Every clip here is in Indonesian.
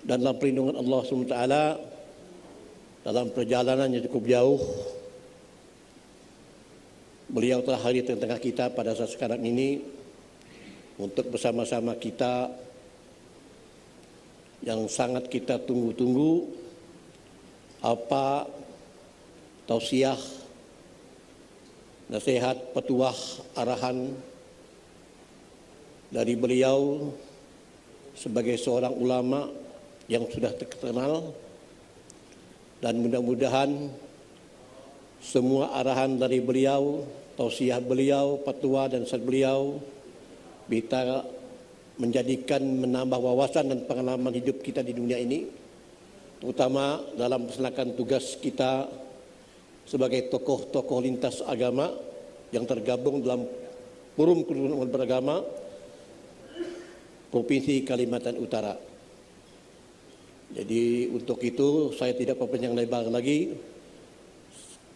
dan dalam perlindungan Allah SWT dalam perjalanan yang cukup jauh. Beliau telah hadir di tengah kita pada saat sekarang ini untuk bersama-sama kita yang sangat kita tunggu-tunggu apa tausiah, nasihat, petuah, arahan dari beliau sebagai seorang ulama yang sudah terkenal, dan mudah-mudahan semua arahan dari beliau, tausiah beliau, petua dan nasihat beliau bisa menjadikan menambah wawasan dan pengalaman hidup kita di dunia ini, terutama dalam melaksanakan tugas kita sebagai tokoh-tokoh lintas agama yang tergabung dalam forum kerukunan beragama Provinsi Kalimantan Utara. Jadi untuk itu saya tidak berpanjang lebar lagi.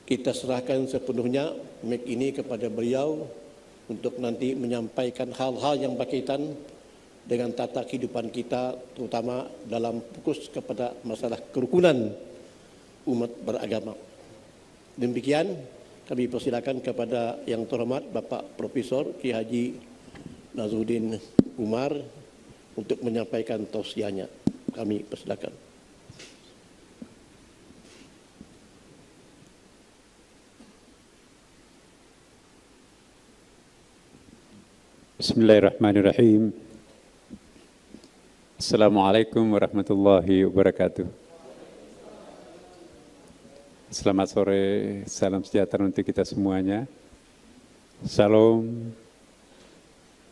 Kita serahkan sepenuhnya mic ini kepada beliau untuk nanti menyampaikan hal-hal yang berkaitan dengan tata kehidupan kita, terutama dalam fokus kepada masalah kerukunan umat beragama. Demikian kami persilakan kepada yang terhormat Bapak Profesor Ki Haji Nazruddin Umar untuk menyampaikan tausiahnya. Kami persilakan. Bismillahirrahmanirrahim. Assalamualaikum warahmatullahi wabarakatuh. Selamat sore, salam sejahtera untuk kita semuanya. Salam,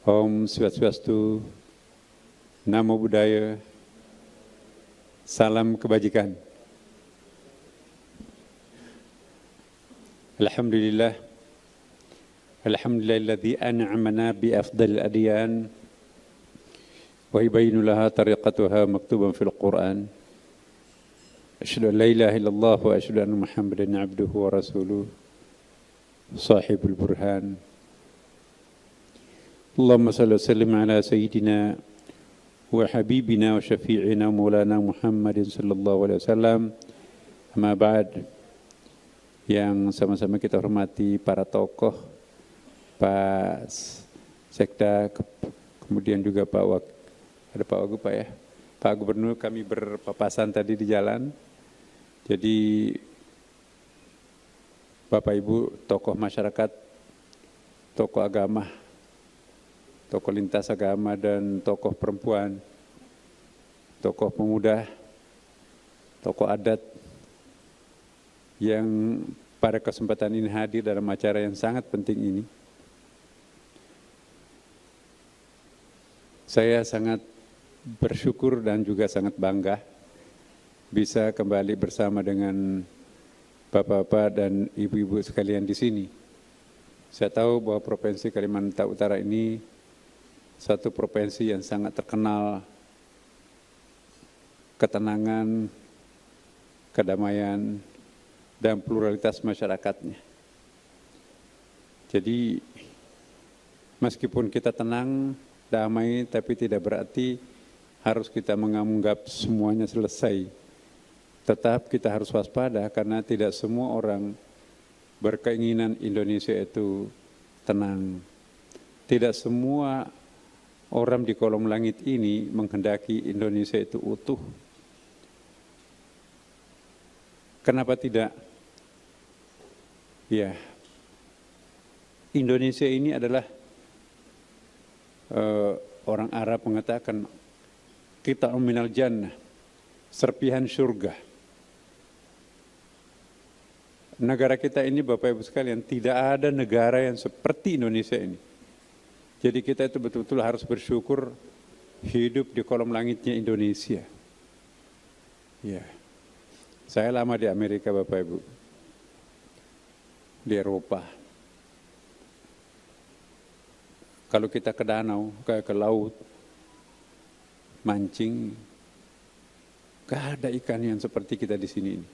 Om Swastiastu, Namo Buddhaya, salam kebajikan. Alhamdulillah, alhamdulillahilladzi an'amana bi afdalil adyan wa yubayyinu laha tariqataha maktuban fil Qur'an. Asyhadu an la ilaha illallah wa asyhadu anna Muhammadan abduhu wa rasuluh sahibul burhan. Allahumma shalli wa sallim ala sayyidina wa habibina wa syafi'ina maulana Muhammadin sallallahu alaihi wasallam. Amma ba'd, yang sama-sama kita hormati para tokoh, Pak Sekda, kemudian juga ada Pak Wagub, Pak ya, Pak Gubernur, kami berpapasan tadi di jalan. Jadi Bapak Ibu tokoh masyarakat, tokoh agama, tokoh lintas agama dan tokoh perempuan, tokoh pemuda, tokoh adat yang pada kesempatan ini hadir dalam acara yang sangat penting ini. Saya sangat bersyukur dan juga sangat bangga bisa kembali bersama dengan Bapak-bapak dan Ibu-ibu sekalian di sini. Saya tahu bahwa Provinsi Kalimantan Utara ini satu provinsi yang sangat terkenal ketenangan, kedamaian, dan pluralitas masyarakatnya. Jadi meskipun kita tenang, damai, tapi tidak berarti harus kita menganggap semuanya selesai. Tetap kita harus waspada karena tidak semua orang berkeinginan Indonesia itu tenang. Tidak semua orang di kolom langit ini menghendaki Indonesia itu utuh. Kenapa tidak? Ya, Indonesia ini adalah orang Arab mengatakan kita minal jannah, serpihan surga. Negara kita ini Bapak Ibu sekalian, tidak ada negara yang seperti Indonesia ini. Jadi kita itu betul-betul harus bersyukur hidup di kolom langitnya Indonesia. Ya, saya lama di Amerika Bapak Ibu, di Eropa. Kalau kita ke danau, ke laut, mancing, gak ada ikan yang seperti kita di sini ini.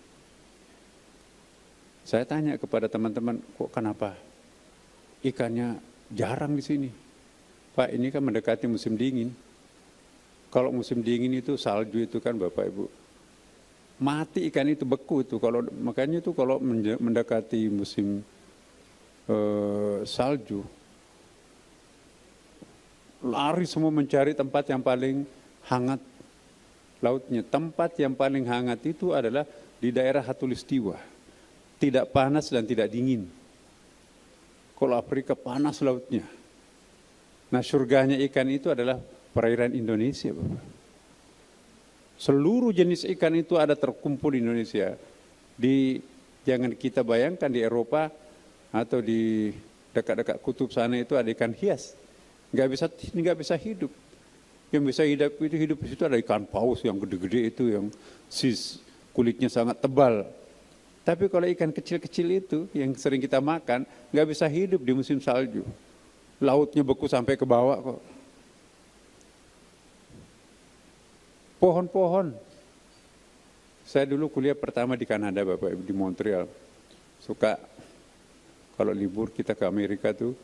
Saya tanya kepada teman-teman, kok kenapa ikannya jarang di sini? Pak, ini kan mendekati musim dingin. Kalau musim dingin itu salju itu kan Bapak Ibu, mati ikan itu, beku itu. Kalau makanya itu kalau mendekati musim salju, lari semua mencari tempat yang paling hangat lautnya. Tempat yang paling hangat itu adalah di daerah Khatulistiwa, tidak panas dan tidak dingin. Kalau Afrika panas lautnya. Nah, surganya ikan itu adalah perairan Indonesia, Bapak. Seluruh jenis ikan itu ada terkumpul di Indonesia. Jangan kita bayangkan di Eropa atau di dekat-dekat kutub sana itu ada ikan hias. Nggak bisa hidup. Yang bisa hidup di situ ada ikan paus yang gede-gede itu, yang kulitnya sangat tebal. Tapi kalau ikan kecil-kecil itu yang sering kita makan, nggak bisa hidup di musim salju. Lautnya beku sampai ke bawah kok. Pohon-pohon. Saya dulu kuliah pertama di Kanada, Bapak Ibu, di Montreal. Suka kalau libur kita ke Amerika tuh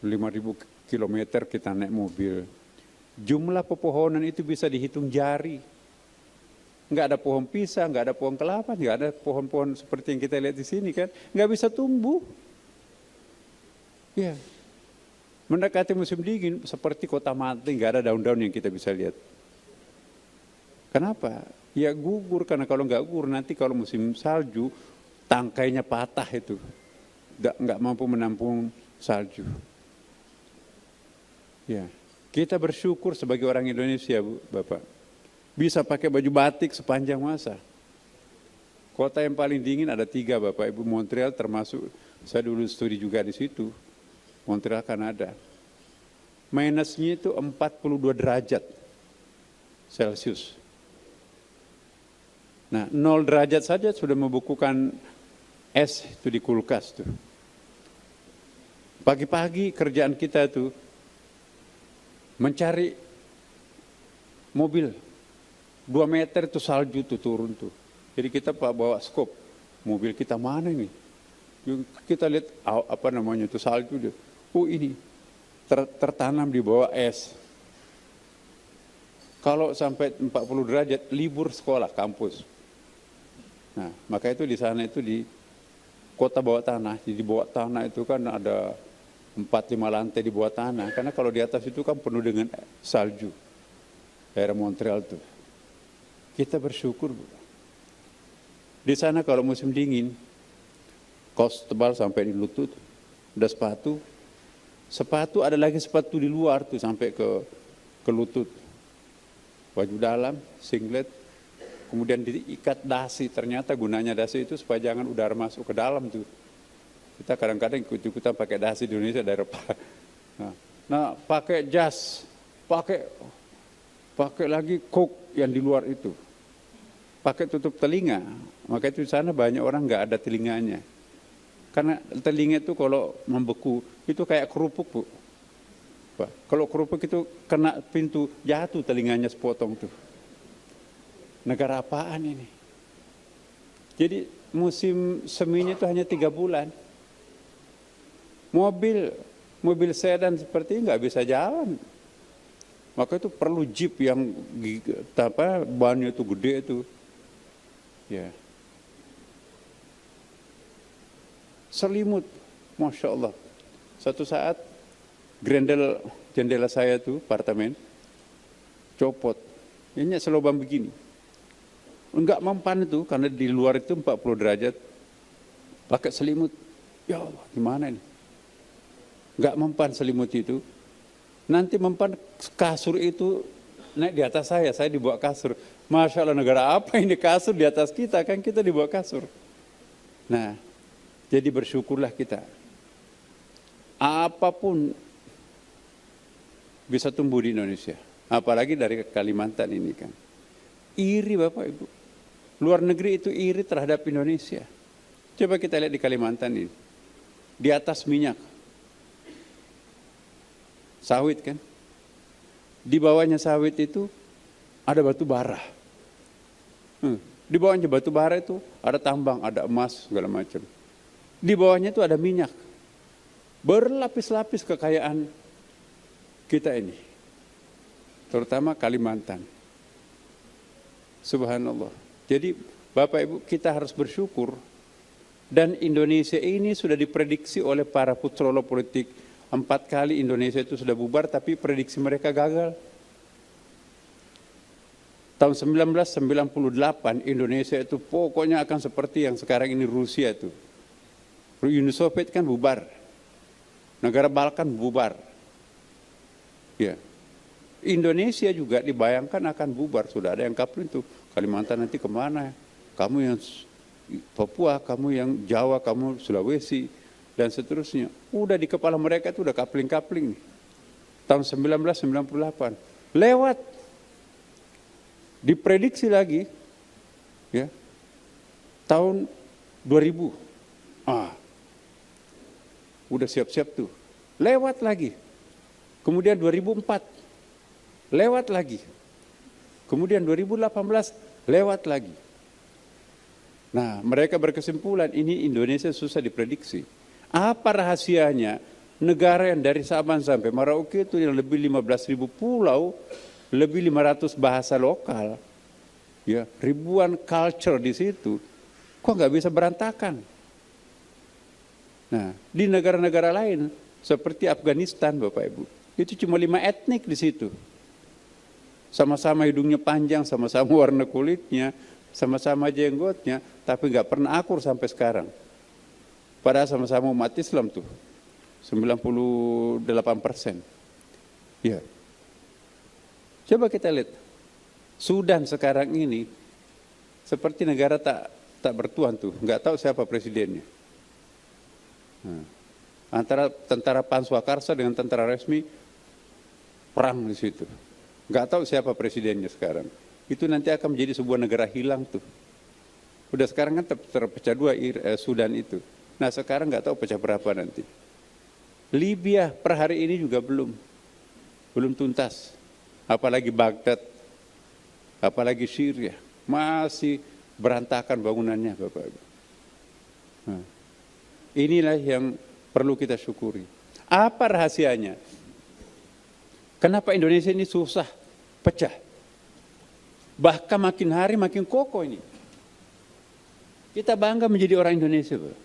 5.000 kilometer kita naik mobil. Jumlah pepohonan itu bisa dihitung jari. Nggak ada pohon pisang, nggak ada pohon kelapa, nggak ada pohon-pohon seperti yang kita lihat di sini kan. Nggak bisa tumbuh. Ya. Mendekati musim dingin seperti kota mati, nggak ada daun-daun yang kita bisa lihat. Kenapa? Ya gugur, karena kalau nggak gugur nanti kalau musim salju tangkainya patah itu, nggak mampu menampung salju. Ya, kita bersyukur sebagai orang Indonesia, Bu, Bapak, bisa pakai baju batik sepanjang masa. Kota yang paling dingin ada 3, Bapak Ibu, Montreal termasuk, saya dulu studi juga di situ, Montreal, Kanada. Minusnya itu 42 derajat Celcius. Nah, 0 derajat saja sudah membukukan es itu di kulkas tuh. Pagi-pagi kerjaan kita tuh mencari mobil 2 meter itu salju tuh turun tuh. Jadi kita bawa skop, mobil kita mana ini? Kita lihat apa namanya itu salju dia. Oh ini tertanam di bawah es. Kalau sampai 40 derajat libur sekolah kampus. Nah, maka itu di sana itu di kota bawah tanah. Jadi di bawah tanah itu kan ada 4-5 lantai di bawah tanah. Karena kalau di atas itu kan penuh dengan salju. Daerah Montreal tuh. Kita bersyukur, Bu. Di sana kalau musim dingin, kaos tebal sampai di lutut, ada sepatu. Sepatu ada lagi sepatu di luar tuh sampai ke lutut. Baju dalam, singlet, kemudian diikat dasi. Ternyata gunanya dasi itu supaya jangan udara masuk ke dalam tuh. Kita kadang-kadang ikut-ikutan pakai dasi di Indonesia dari Eropa. Nah, pakai jas, pakai lagi kok yang di luar itu. Pakai tutup telinga. Maka itu di sana banyak orang nggak ada telinganya. Karena telinga itu kalau membeku itu kayak kerupuk, Bu. Kalau kerupuk itu kena pintu, jatuh telinganya sepotong tuh. Negara apaan ini? Jadi musim seminya itu hanya 3 bulan. Mobil sedan seperti ini nggak bisa jalan. Maka itu perlu jeep yang bannya itu gede itu. Ya. Selimut, Masya Allah. Satu saat grendel jendela saya tuh, apartemen, copot. Ini selubang begini. Enggak mempan itu, karena di luar itu 40 derajat. Pakai selimut. Ya Allah, gimana ini? Enggak mempan selimut itu. Nanti mempan kasur itu naik di atas saya dibawa kasur. Masya Allah, negara apa ini kasur di atas kita? Kan kita dibawa kasur. Nah, jadi bersyukurlah kita. Apapun bisa tumbuh di Indonesia. Apalagi dari Kalimantan ini kan. Iri Bapak Ibu. Luar negeri itu iri terhadap Indonesia. Coba kita lihat di Kalimantan ini. Di atas minyak. Sawit kan. Di bawahnya sawit itu ada batu bara. Di bawahnya batu bara itu ada tambang, ada emas, segala macam. Di bawahnya itu ada minyak. Berlapis-lapis kekayaan kita ini. terutama Kalimantan. Subhanallah. Jadi Bapak Ibu, kita harus bersyukur, dan Indonesia ini sudah diprediksi oleh para futurolog politik 4 kali Indonesia itu sudah bubar, tapi prediksi mereka gagal. Tahun 1998 Indonesia itu pokoknya akan seperti yang sekarang ini Rusia itu. Uni Soviet kan bubar, negara Balkan bubar. Ya, Indonesia juga dibayangkan akan bubar. Sudah ada yang kapling tuh, Kalimantan nanti kemana? Kamu yang Papua, kamu yang Jawa, kamu Sulawesi, dan seterusnya. Udah di kepala mereka itu udah kapling-kapling nih. Tahun 1998 lewat, diprediksi lagi, ya, tahun 2000, udah siap-siap tuh, lewat lagi. Kemudian 2004, lewat lagi. Kemudian 2018, lewat lagi. Nah, mereka berkesimpulan ini Indonesia susah diprediksi. Apa rahasianya? Negara yang dari Sabang sampai Merauke itu yang lebih 15.000 pulau, lebih 500 bahasa lokal, ya, ribuan culture di situ, kok nggak bisa berantakan? Nah, di negara-negara lain seperti Afghanistan, Bapak Ibu, itu cuma 5 etnik di situ. Sama-sama hidungnya panjang, sama-sama warna kulitnya, sama-sama jenggotnya, tapi nggak pernah akur sampai sekarang. Padahal sama-sama umat Islam tuh, 98%. Ya. Coba kita lihat, Sudan sekarang ini seperti negara tak bertuan tuh, nggak tahu siapa presidennya. Nah, antara tentara Panswakarsa dengan tentara resmi perang di situ. Nggak tahu siapa presidennya sekarang. Itu nanti akan menjadi sebuah negara hilang tuh. Udah sekarang kan terpecah dua Sudan itu. Nah sekarang nggak tahu pecah berapa nanti. Libya per hari ini juga belum tuntas. Apalagi Baghdad, apalagi Syria, masih berantakan bangunannya, Bapak Ibu. Nah, inilah yang perlu kita syukuri. Apa rahasianya? Kenapa Indonesia ini susah pecah? Bahkan makin hari makin kokoh ini. Kita bangga menjadi orang Indonesia, Pak.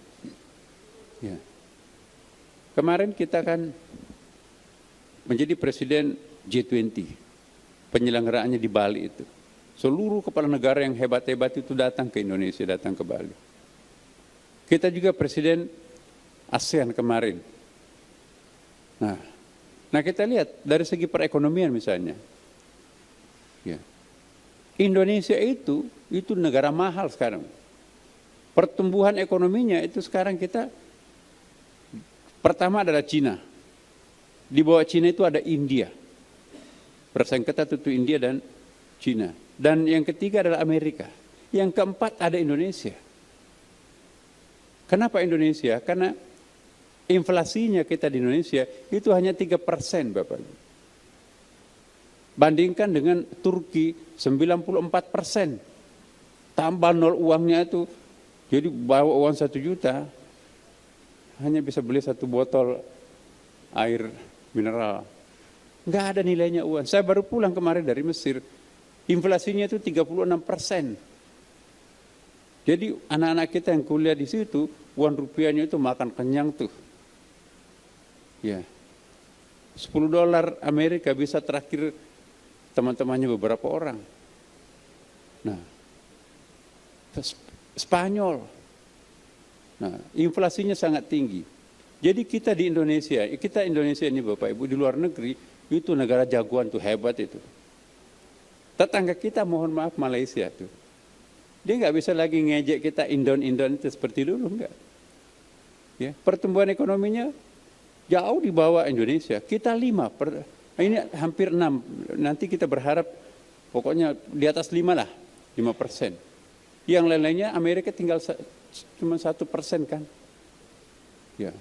Ya. Kemarin kita kan menjadi presiden G20. Penyelenggaraannya di Bali itu. Seluruh kepala negara yang hebat-hebat itu datang ke Indonesia, datang ke Bali. Kita juga presiden ASEAN kemarin. Nah kita lihat dari segi perekonomian misalnya. Ya. Indonesia itu negara mahal sekarang. Pertumbuhan ekonominya itu sekarang kita pertama adalah Cina. Di bawah Cina itu ada India. Bersaing ketat itu India dan Cina. Dan yang ketiga adalah Amerika. Yang keempat ada Indonesia. Kenapa Indonesia? Karena inflasinya kita di Indonesia itu hanya 3%, Bapak Ibu. Bandingkan dengan Turki 94%. Tambah nol uangnya itu, jadi bawa uang 1 juta, hanya bisa beli 1 botol air mineral. Nggak ada nilainya uang. Saya baru pulang kemarin dari Mesir, inflasinya itu 36%. Jadi anak-anak kita yang kuliah di situ, uang rupiahnya itu makan kenyang tuh. Ya, $10 Amerika bisa terakhir teman-temannya beberapa orang. Nah, Spanyol. Nah, inflasinya sangat tinggi. Jadi kita di Indonesia, Indonesia ini Bapak Ibu di luar negeri itu negara jagoan tuh, hebat itu. Tetangga kita mohon maaf Malaysia tuh. Dia nggak bisa lagi ngejek kita Indon itu seperti dulu, enggak. Ya, pertumbuhan ekonominya jauh di bawah Indonesia. Kita 5, ini hampir 6. Nanti kita berharap pokoknya di atas 5 lah, 5%. Yang lain-lainnya Amerika tinggal cuma 1% kan. Ya.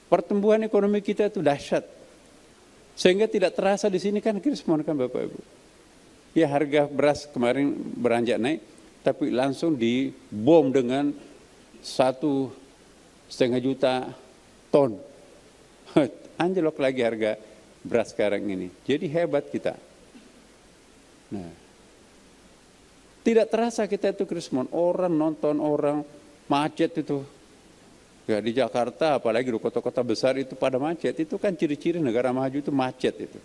Pertumbuhan ekonomi kita itu dahsyat. Sehingga tidak terasa di sini kan semua kan Bapak Ibu. Ya harga beras kemarin beranjak naik, tapi langsung dibom dengan 1,5 juta ton. Anjlok lagi harga beras sekarang ini. Jadi hebat kita. Nah, tidak terasa kita itu Krismon, orang nonton, orang macet itu. Ya di Jakarta, apalagi di kota-kota besar itu pada macet, itu kan ciri-ciri negara maju itu macet itu.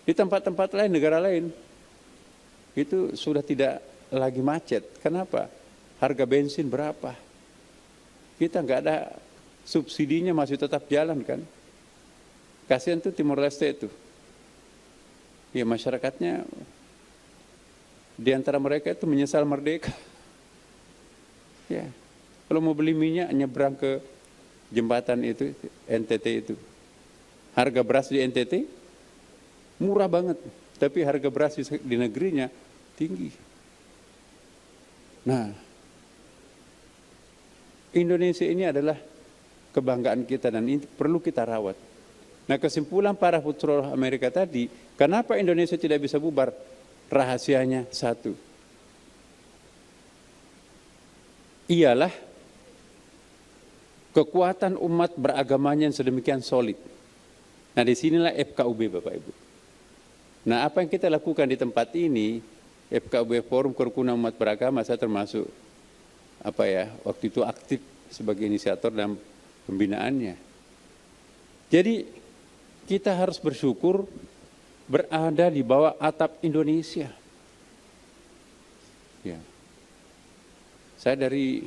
Di tempat-tempat lain, negara lain, itu sudah tidak lagi macet. Kenapa? Harga bensin berapa? Kita nggak ada subsidinya, masih tetap jalan kan. Kasihan tuh Timor Leste itu. Ya masyarakatnya, di antara mereka itu menyesal merdeka. Ya, kalau mau beli minyak nyebrang ke jembatan itu, NTT itu. Harga beras di NTT murah banget, tapi harga beras di negerinya tinggi. Nah, Indonesia ini adalah kebanggaan kita dan ini perlu kita rawat. Nah, kesimpulan para futurolog Amerika tadi, kenapa Indonesia tidak bisa bubar? Rahasianya satu. Ialah kekuatan umat beragamanya yang sedemikian solid. Nah, disinilah FKUB Bapak Ibu. Nah, apa yang kita lakukan di tempat ini, FKUB Forum Kerukunan Umat Beragama, saya termasuk waktu itu aktif sebagai inisiator dalam pembinaannya. Jadi kita harus bersyukur berada di bawah atap Indonesia. Ya. Saya dari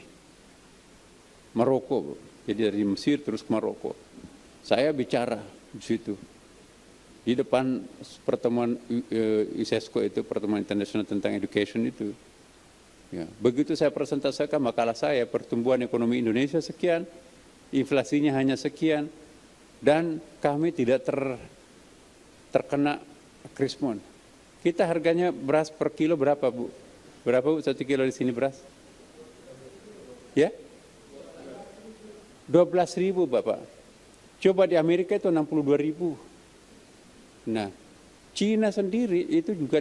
Maroko, jadi dari Mesir terus ke Maroko. Saya bicara di situ. Di depan pertemuan ISESCO itu, pertemuan internasional tentang education itu. Ya, begitu saya presentasikan makalah saya, pertumbuhan ekonomi Indonesia sekian, inflasinya hanya sekian, dan kami tidak terkena krismon. Kita harganya beras per kilo berapa Bu? Berapa Bu 1 kilo di sini beras? Ya? 12.000 Bapak. Coba di Amerika itu 62.000. Nah, Cina sendiri itu juga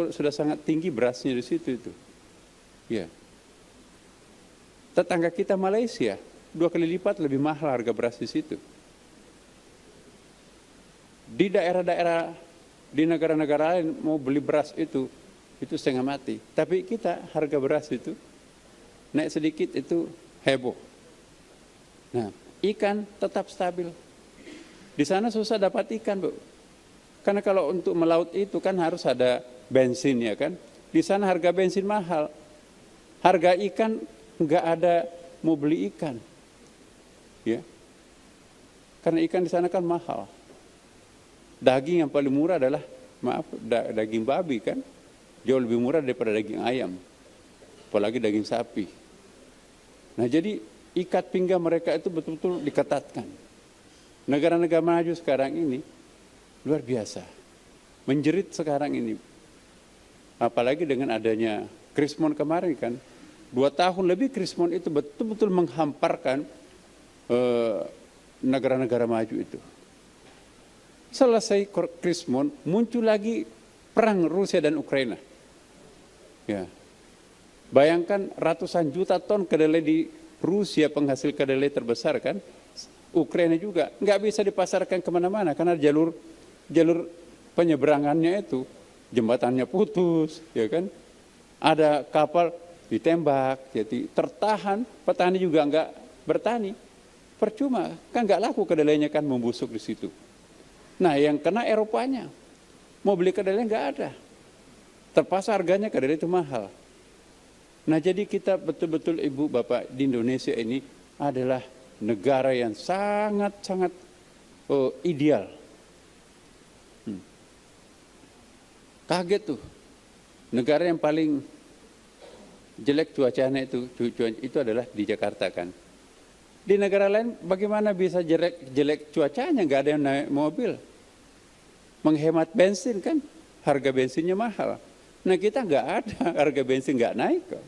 sudah sangat tinggi berasnya di situ itu. Ya. Tetangga kita Malaysia 2 kali lipat lebih mahal harga beras di situ. Di daerah-daerah, di negara-negara lain mau beli beras itu setengah mati. Tapi kita harga beras itu naik sedikit itu heboh. Nah, ikan tetap stabil. Di sana susah dapat ikan, Bu. Karena kalau untuk melaut itu kan harus ada bensin ya kan. Di sana harga bensin mahal. Harga ikan nggak ada mau beli ikan. Ya. Karena ikan di sana kan mahal. Daging yang paling murah adalah daging babi kan. Jauh lebih murah daripada daging ayam. Apalagi daging sapi. Nah, jadi ikat pinggang mereka itu betul-betul diketatkan. Negara-negara maju sekarang ini luar biasa. Menjerit sekarang ini. Apalagi dengan adanya krismon kemarin kan. 2 tahun lebih krismon itu betul-betul menghamparkan negara-negara maju itu. Selesai krismon, muncul lagi perang Rusia dan Ukraina. Ya. Bayangkan ratusan juta ton kedelai di Rusia, penghasil kedelai terbesar kan. Ukraina juga nggak bisa dipasarkan kemana-mana karena jalur penyeberangannya itu jembatannya putus, ya kan? Ada kapal ditembak, jadi tertahan. Petani juga nggak bertani, percuma kan nggak laku kedelainya kan membusuk di situ. Nah, yang kena Eropanya, mau beli kedelai nggak ada, terpaksa harganya kedelai itu mahal. Nah, jadi kita betul-betul Ibu Bapak di Indonesia ini adalah negara yang sangat-sangat ideal. Kaget tuh, negara yang paling jelek cuacanya itu adalah di Jakarta kan. Di negara lain bagaimana bisa jelek cuacanya, nggak ada yang naik mobil. Menghemat bensin kan, harga bensinnya mahal. Nah, kita nggak ada, harga bensin nggak naik kok.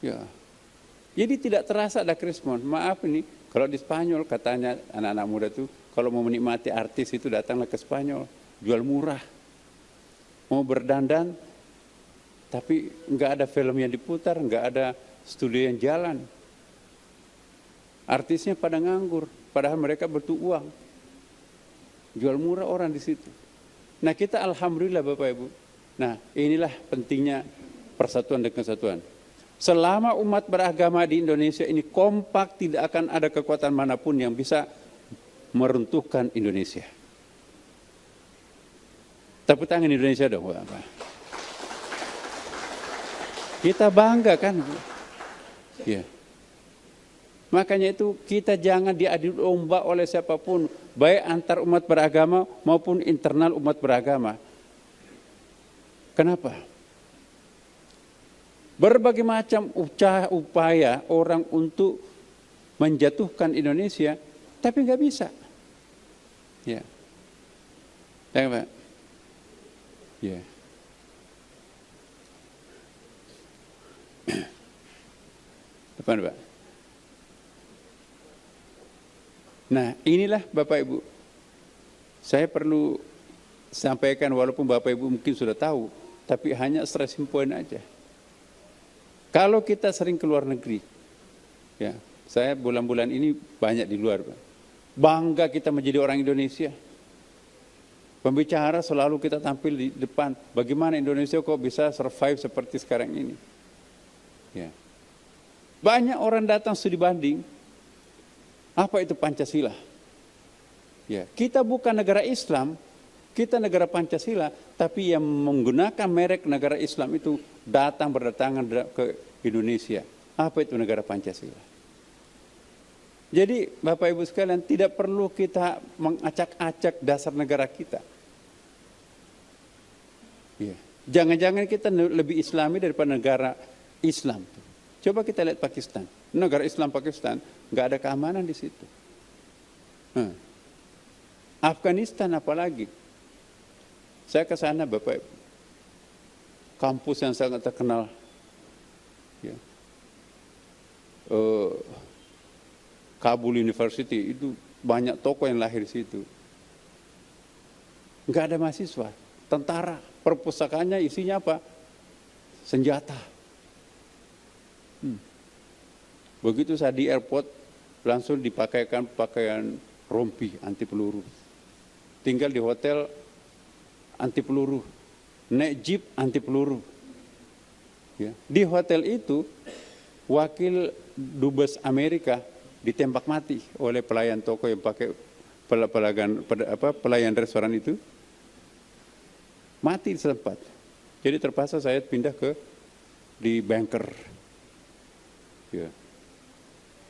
Ya. Jadi tidak terasa ada krismon. Maaf ini, kalau di Spanyol katanya anak-anak muda tuh kalau mau menikmati artis itu datanglah ke Spanyol, jual murah. Mau berdandan, tapi nggak ada film yang diputar, nggak ada studio yang jalan. Artisnya pada nganggur, padahal mereka butuh uang. Jual murah orang di situ. Nah kita alhamdulillah Bapak Ibu. Nah inilah pentingnya persatuan dan kesatuan. Selama umat beragama di Indonesia ini kompak, tidak akan ada kekuatan manapun yang bisa meruntuhkan Indonesia. Tepuk tangan Indonesia dong Bapak. Kita bangga kan? Ya. Makanya itu kita jangan diadu domba oleh siapapun, baik antar umat beragama maupun internal umat beragama. Kenapa? Berbagai macam upaya orang untuk menjatuhkan Indonesia, tapi nggak bisa. Ya, ya Pak. Ya. Depan Pak. Nah inilah Bapak Ibu, saya perlu sampaikan walaupun Bapak Ibu mungkin sudah tahu, tapi hanya stressing point aja. Kalau kita sering keluar negeri, ya, saya bulan-bulan ini banyak di luar, Pak. Bangga kita menjadi orang Indonesia. Pembicara selalu kita tampil di depan, bagaimana Indonesia kok bisa survive seperti sekarang ini. Ya. Banyak orang datang studi banding, apa itu Pancasila? Ya, kita bukan negara Islam, kita negara Pancasila, tapi yang menggunakan merek negara Islam itu berdatangan ke Indonesia. Apa itu negara Pancasila? Jadi Bapak Ibu sekalian, tidak perlu kita mengacak-acak dasar negara kita. Ya. Jangan-jangan kita lebih Islami daripada negara Islam. Coba kita lihat Pakistan. Negara Islam Pakistan, nggak ada keamanan di situ. Afghanistan apalagi. Saya ke sana Bapak Ibu. Kampus yang sangat terkenal. Ya. Kabul University itu banyak tokoh yang lahir di situ. Enggak ada mahasiswa, tentara, perpustakaannya isinya apa? Senjata. Begitu saya di airport langsung dipakaikan pakaian rompi anti peluru. Tinggal di hotel anti peluru, naik jeep anti peluru. Ya. Di hotel itu wakil dubes Amerika ditembak mati oleh pelayan toko yang pakai pelayan restoran itu, mati di tempat. Jadi terpaksa saya pindah di bunker. Ya.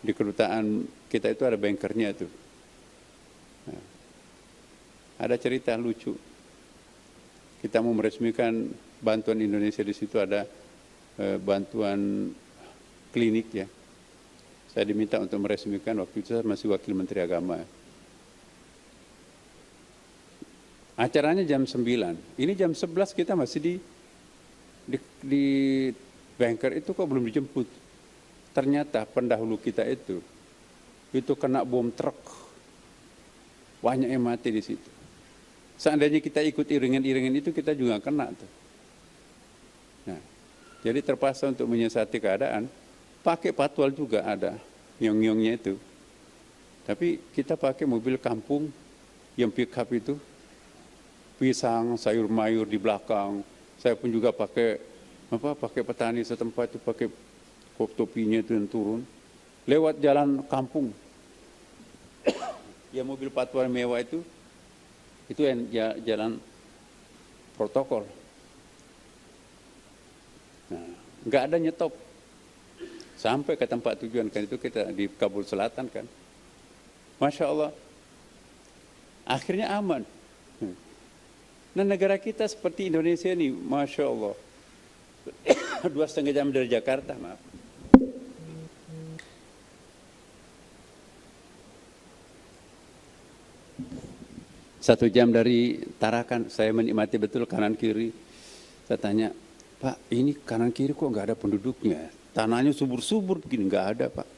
Di kedutaan kita itu ada bunkernya itu. Nah, ada cerita lucu. Kita mau meresmikan bantuan Indonesia di situ, ada bantuan klinik ya. Saya diminta untuk meresmikan, waktu itu saya masih wakil Menteri Agama. Acaranya jam 9. Ini jam 11 kita masih di bunker itu kok belum dijemput. Ternyata pendahulu kita itu kena bom truk. Banyak yang mati di situ. Seandainya kita ikut iringan-iringan itu, kita juga kena tuh. Nah, jadi terpaksa untuk menyiasati keadaan, pakai patwal juga ada, nyong-nyongnya itu. Tapi kita pakai mobil kampung yang pick up itu, pisang, sayur mayur di belakang. Saya pun juga pakai petani setempat itu pakai topinya itu yang turun. Lewat jalan kampung. Ya mobil patwal mewah itu yang jalan protokol. Nah, nggak ada nyetop. Sampai ke tempat tujuan, kan itu kita di Kabul Selatan kan. Masya Allah. Akhirnya aman. Nah negara kita seperti Indonesia ini, Masya Allah. 2,5 jam dari Jakarta, maaf. Satu jam dari Tarakan, saya menikmati betul kanan kiri. Saya tanya, Pak, ini kanan kiri kok nggak ada penduduknya? Tanahnya subur-subur begini, nggak ada Pak.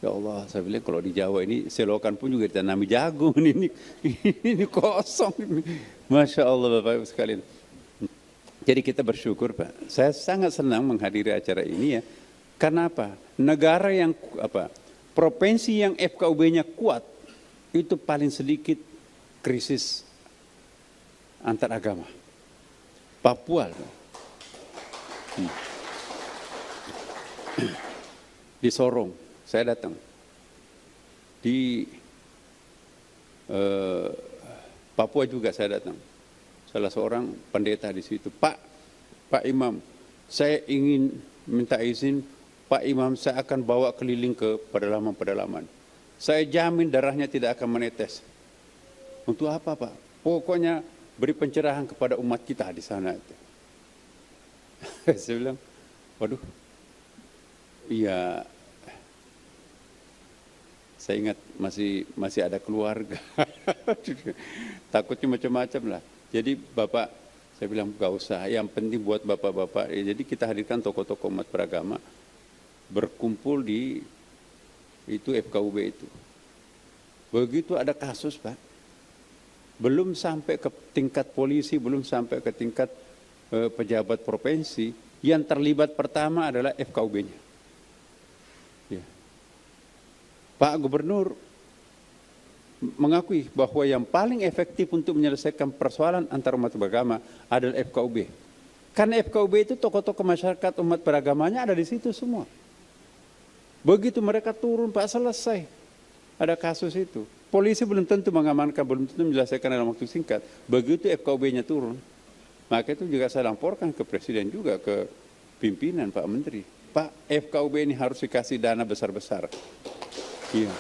Ya Allah, saya bilang kalau di Jawa ini selokan pun juga ditanami jagung, ini kosong. Masya Allah Bapak Ibu sekalian. Jadi kita bersyukur Pak. Saya sangat senang menghadiri acara ini ya. Karena apa? Negara yang provinsi yang FKUB-nya kuat itu paling sedikit krisis antar agama. Papua. Di Sorong, saya datang. Di Papua juga saya datang. Salah seorang pendeta di situ, Pak Imam, saya ingin minta izin, Pak Imam, saya akan bawa keliling ke pedalaman-pedalaman. Saya jamin darahnya tidak akan menetes. Untuk apa, Pak? Pokoknya beri pencerahan kepada umat kita di sana. Saya bilang, waduh, iya, saya ingat masih ada keluarga. Takutnya macam-macam lah. Jadi Bapak, saya bilang gak usah. Yang penting buat Bapak-Bapak. Jadi kita hadirkan tokoh-tokoh umat beragama berkumpul di itu FKUB itu. Begitu ada kasus, Pak. Belum sampai ke tingkat polisi, belum sampai ke tingkat pejabat provinsi. Yang terlibat pertama adalah FKUB-nya. Ya. Pak Gubernur mengakui bahwa yang paling efektif untuk menyelesaikan persoalan antar umat beragama adalah FKUB. Karena FKUB itu tokoh-tokoh masyarakat umat beragamanya ada di situ semua. Begitu mereka turun, Pak, selesai. Ada kasus itu. Polisi belum tentu mengamankan, belum tentu menyelesaikan dalam waktu singkat. Begitu FKUB-nya turun, maka itu juga saya laporkan ke Presiden juga, ke pimpinan Pak Menteri. Pak, FKUB ini harus dikasih dana besar-besar. Iya.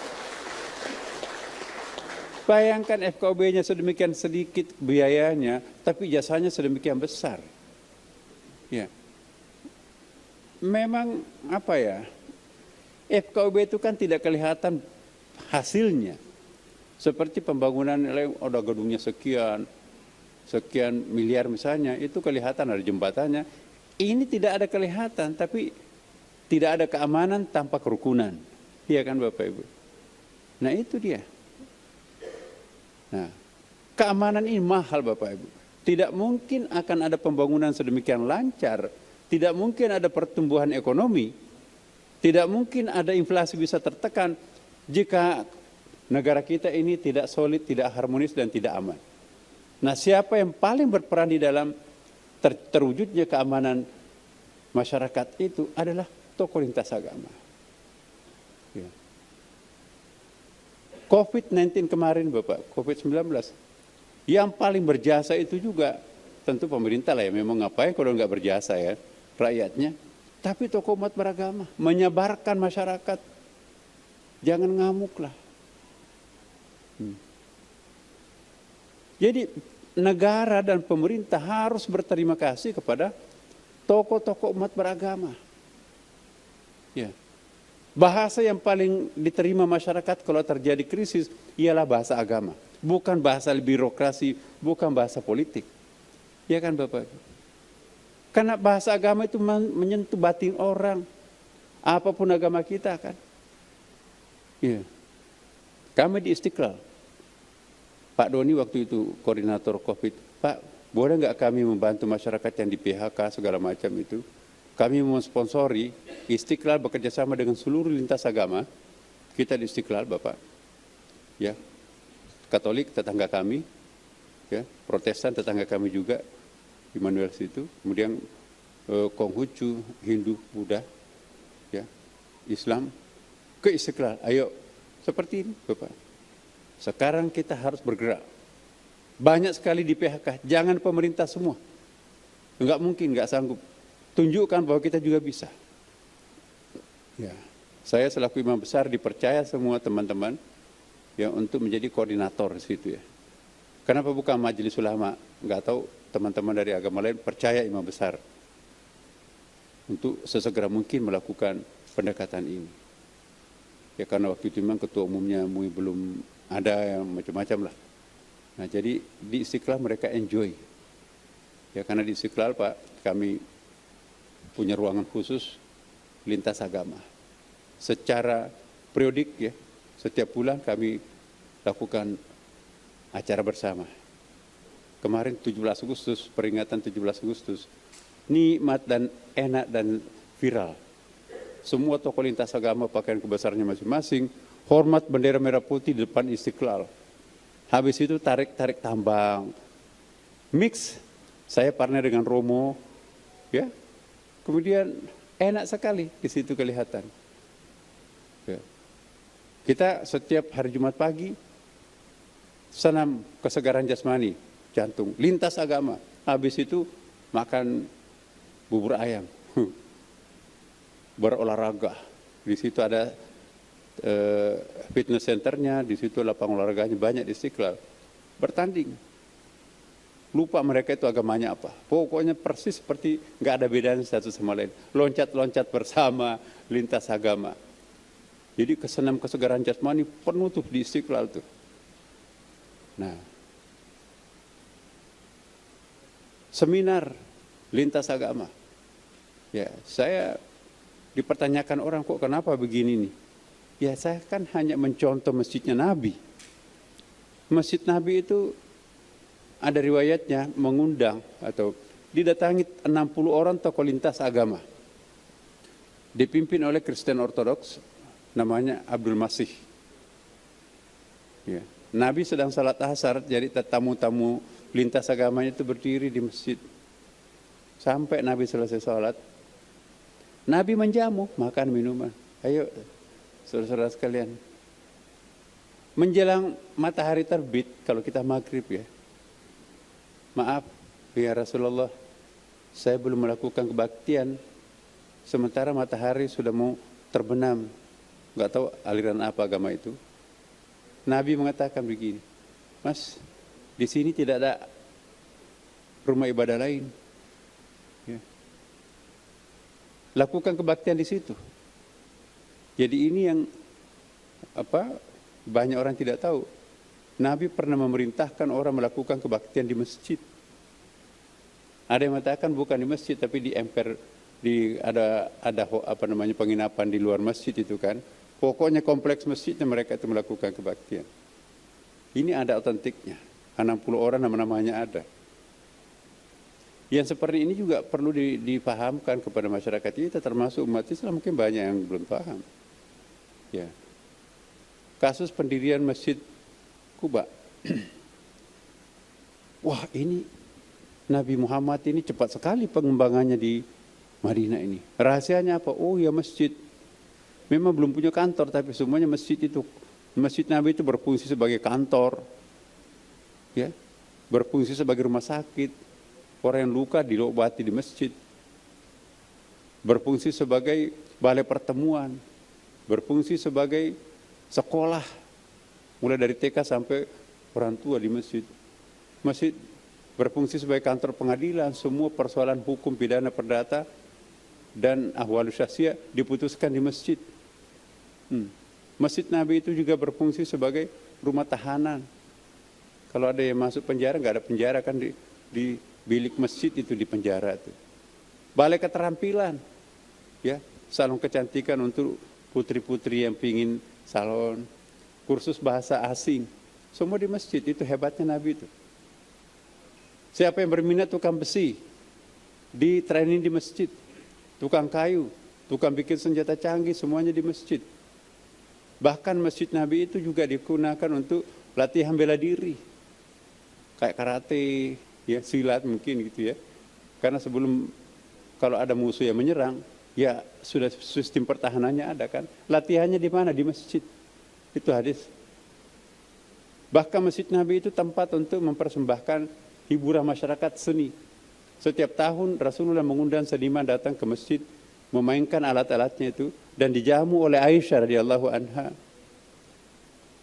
Bayangkan FKUB-nya sedemikian sedikit biayanya, tapi jasanya sedemikian besar. Ya. Memang apa ya, FKUB itu kan tidak kelihatan hasilnya. Seperti pembangunan, ada gedungnya sekian miliar misalnya, itu kelihatan ada jembatannya. Ini tidak ada kelihatan, tapi tidak ada keamanan tanpa kerukunan. Iya kan Bapak Ibu? Nah itu dia. Nah, keamanan ini mahal Bapak Ibu. Tidak mungkin akan ada pembangunan sedemikian lancar, tidak mungkin ada pertumbuhan ekonomi, tidak mungkin ada inflasi bisa tertekan jika negara kita ini tidak solid, tidak harmonis dan tidak aman. Nah, siapa yang paling berperan di dalam terwujudnya keamanan masyarakat itu adalah tokoh lintas agama. Ya. COVID-19 kemarin Bapak, COVID-19, yang paling berjasa itu juga tentu pemerintah lah ya, memang ngapain kalau nggak berjasa ya, rakyatnya. Tapi tokoh umat beragama, menyebarkan masyarakat, jangan ngamuk lah. Jadi negara dan pemerintah harus berterima kasih kepada tokoh-tokoh umat beragama. Ya. Bahasa yang paling diterima masyarakat kalau terjadi krisis ialah bahasa agama. Bukan bahasa birokrasi, bukan bahasa politik. Ya kan Bapak? Karena bahasa agama itu menyentuh batin orang. Apapun agama kita kan. Ya. Kami di Istiqlal. Pak Doni waktu itu koordinator COVID. Pak, boleh nggak kami membantu masyarakat yang di PHK segala macam itu? Kami mensponsori Istiqlal bekerja sama dengan seluruh lintas agama. Kita di Istiqlal, Bapak. Ya. Katolik tetangga kami, ya, Protestan tetangga kami juga, Immanuel situ. Kemudian Konghucu, Hindu, Buddha, ya, Islam ke Istiqlal. Ayo, seperti ini, Bapak. Sekarang kita harus bergerak. Banyak sekali di PHK, jangan pemerintah semua. Enggak mungkin, enggak sanggup. Tunjukkan bahwa kita juga bisa. Ya, saya selaku imam besar dipercaya semua teman-teman ya untuk menjadi koordinator di situ ya. Kenapa bukan majelis ulama? Enggak tahu teman-teman dari agama lain percaya imam besar untuk sesegera mungkin melakukan pendekatan ini. Ya karena waktu itu memang ketua umumnya MUI belum ada yang macam-macam lah. Nah jadi di Istiqlal mereka enjoy. Ya karena di Istiqlal Pak kami punya ruangan khusus lintas agama. Secara periodik ya, setiap bulan kami lakukan acara bersama. Kemarin 17 Agustus, peringatan 17 Agustus, nikmat dan enak dan viral. Semua tokoh lintas agama pakaian kebesarannya masing-masing, hormat bendera merah putih di depan Istiqlal. Habis itu tarik tambang, mix. Saya partner dengan Romo, ya. Kemudian enak sekali di situ kelihatan. Ya. Kita setiap hari Jumat pagi senam kesegaran jasmani, jantung, lintas agama. Habis itu makan bubur ayam, berolahraga. Di situ ada fitness centernya, di situ lapang olahraganya banyak di Istiqlal. Bertanding. Lupa mereka itu agamanya apa. Pokoknya persis seperti nggak ada bedanya satu sama lain. Loncat-loncat bersama, lintas agama. Jadi kesenam kesegaran jasmani penuh tuh di Istiqlal tuh. Nah, seminar lintas agama. Ya, saya dipertanyakan orang, kok kenapa begini nih? Ya, saya kan hanya mencontoh masjidnya Nabi. Masjid Nabi itu ada riwayatnya mengundang atau didatangi 60 orang tokoh lintas agama. Dipimpin oleh Kristen Ortodoks, namanya Abdul Masih. Ya. Nabi sedang salat asar, jadi tamu-tamu lintas agamanya itu berdiri di masjid. Sampai Nabi selesai salat, Nabi menjamu, makan minuman. Ayo, saudara-saudara sekalian. Menjelang matahari terbit, kalau kita maghrib ya, maaf ya Rasulullah, saya belum melakukan kebaktian, sementara matahari sudah mau terbenam. Nggak tahu aliran apa agama itu. Nabi mengatakan begini, Mas, di sini tidak ada rumah ibadah lain. Ya. Lakukan kebaktian di situ. Jadi ini yang banyak orang tidak tahu. Nabi pernah memerintahkan orang melakukan kebaktian di masjid. Ada yang mengatakan bukan di masjid tapi di emper, ada penginapan di luar masjid itu kan. Pokoknya kompleks masjidnya mereka itu melakukan kebaktian. Ini ada otentiknya. 60 orang nama-namanya ada. Yang seperti ini juga perlu dipahamkan kepada masyarakat kita, termasuk umat Islam, mungkin banyak yang belum paham. Ya. Kasus pendirian Masjid Kuba. Wah, ini Nabi Muhammad ini cepat sekali pengembangannya di Madinah ini. Rahasianya apa? Oh ya, masjid. Memang belum punya kantor, tapi semuanya masjid itu. Masjid Nabi itu berfungsi sebagai kantor. Ya. Berfungsi sebagai rumah sakit. Orang yang luka diobati di masjid. Berfungsi sebagai balai pertemuan. Berfungsi sebagai sekolah. Mulai dari TK sampai orang tua di masjid. Masjid berfungsi sebagai kantor pengadilan. Semua persoalan hukum, pidana, perdata, dan ahwal syahsiah diputuskan di masjid. Masjid Nabi itu juga berfungsi sebagai rumah tahanan. Kalau ada yang masuk penjara, nggak ada penjara kan di bilik masjid itu di penjara itu. Balai keterampilan, ya, salon kecantikan untuk putri-putri yang pingin salon, kursus bahasa asing, semua di masjid. Itu hebatnya Nabi itu. Siapa yang berminat tukang besi, di training di masjid, tukang kayu, tukang bikin senjata canggih, semuanya di masjid. Bahkan masjid Nabi itu juga digunakan untuk latihan bela diri, kayak karate, ya, silat mungkin gitu ya. Karena sebelum, kalau ada musuh yang menyerang, ya sudah sistem pertahanannya ada kan. Latihannya di mana? Di masjid. Itu hadis. Bahkan masjid Nabi itu tempat untuk mempersembahkan hiburan masyarakat seni. Setiap tahun Rasulullah mengundang seniman datang ke masjid, memainkan alat-alatnya itu, dan dijamu oleh Aisyah radhiyallahu anha.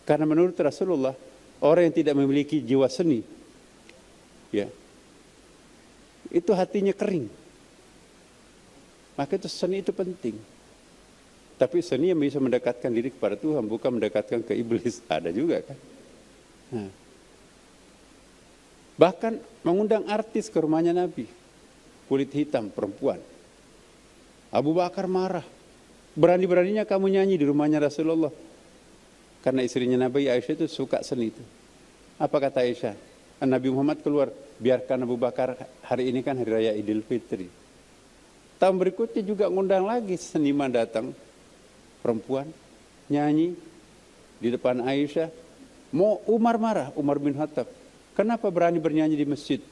Karena menurut Rasulullah, orang yang tidak memiliki jiwa seni, ya, itu hatinya kering. Maka itu seni itu penting. Tapi seni yang bisa mendekatkan diri kepada Tuhan, bukan mendekatkan ke iblis. Ada juga kan. Nah. Bahkan mengundang artis ke rumahnya Nabi. Kulit hitam, perempuan. Abu Bakar marah. Berani-beraninya kamu nyanyi di rumahnya Rasulullah. Karena istrinya Nabi Aisyah itu suka seni itu. Apa kata Aisyah? Nabi Muhammad keluar, biarkan Abu Bakar, hari ini kan hari raya Idul Fitri. Tahun berikutnya juga ngundang lagi seniman datang, perempuan, nyanyi di depan Aisyah. Mau Umar marah, Umar bin Khattab. Kenapa berani bernyanyi di masjid?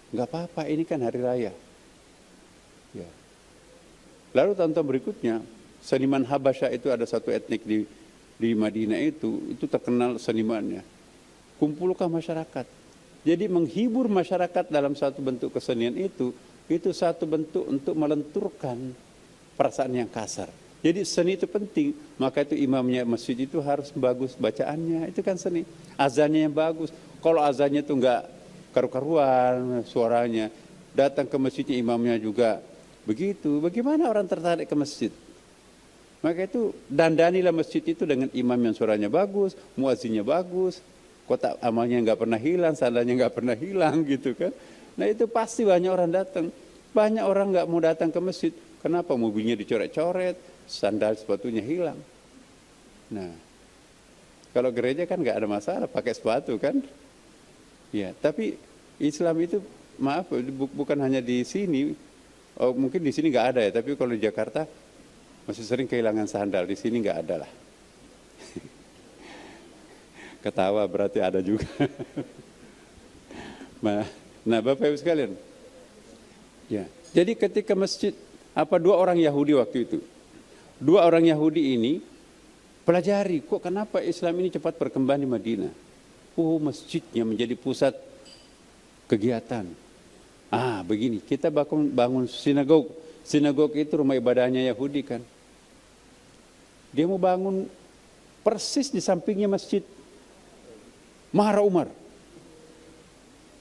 Nggak apa-apa, ini kan hari raya. Ya. Lalu tahun-tahun berikutnya, seniman Habasyah itu ada satu etnik di Madinah itu terkenal senimannya. Kumpulkan masyarakat. Jadi menghibur masyarakat dalam satu bentuk kesenian itu satu bentuk untuk melenturkan perasaan yang kasar. Jadi seni itu penting, maka itu imamnya masjid itu harus bagus bacaannya, itu kan seni. Azannya yang bagus. Kalau azannya itu enggak karu-karuan suaranya, datang ke masjidnya imamnya juga begitu, bagaimana orang tertarik ke masjid? Maka itu dandanilah masjid itu dengan imam yang suaranya bagus, muazzinnya bagus, kotak amalnya enggak pernah hilang, sandalnya enggak pernah hilang gitu kan. Nah itu pasti banyak orang datang. Banyak orang enggak mau datang ke masjid. Kenapa? Mobilnya dicoret-coret, sandal sepatunya hilang. Nah, kalau gereja kan nggak ada masalah, pakai sepatu kan. Ya, tapi Islam itu maaf, bukan hanya di sini. Oh, mungkin di sini nggak ada ya, tapi kalau di Jakarta masih sering kehilangan sandal. Di sini nggak ada lah. Ketawa berarti ada juga. Nah, Bapak Ibu sekalian. Ya, jadi ketika masjid dua orang Yahudi waktu itu. Dua orang Yahudi ini pelajari kok kenapa Islam ini cepat berkembang di Madinah. Oh, masjidnya menjadi pusat kegiatan. Begini, kita bangun sinagog. Sinagog itu rumah ibadahnya Yahudi kan. Dia mau bangun persis di sampingnya masjid. Marah Umar.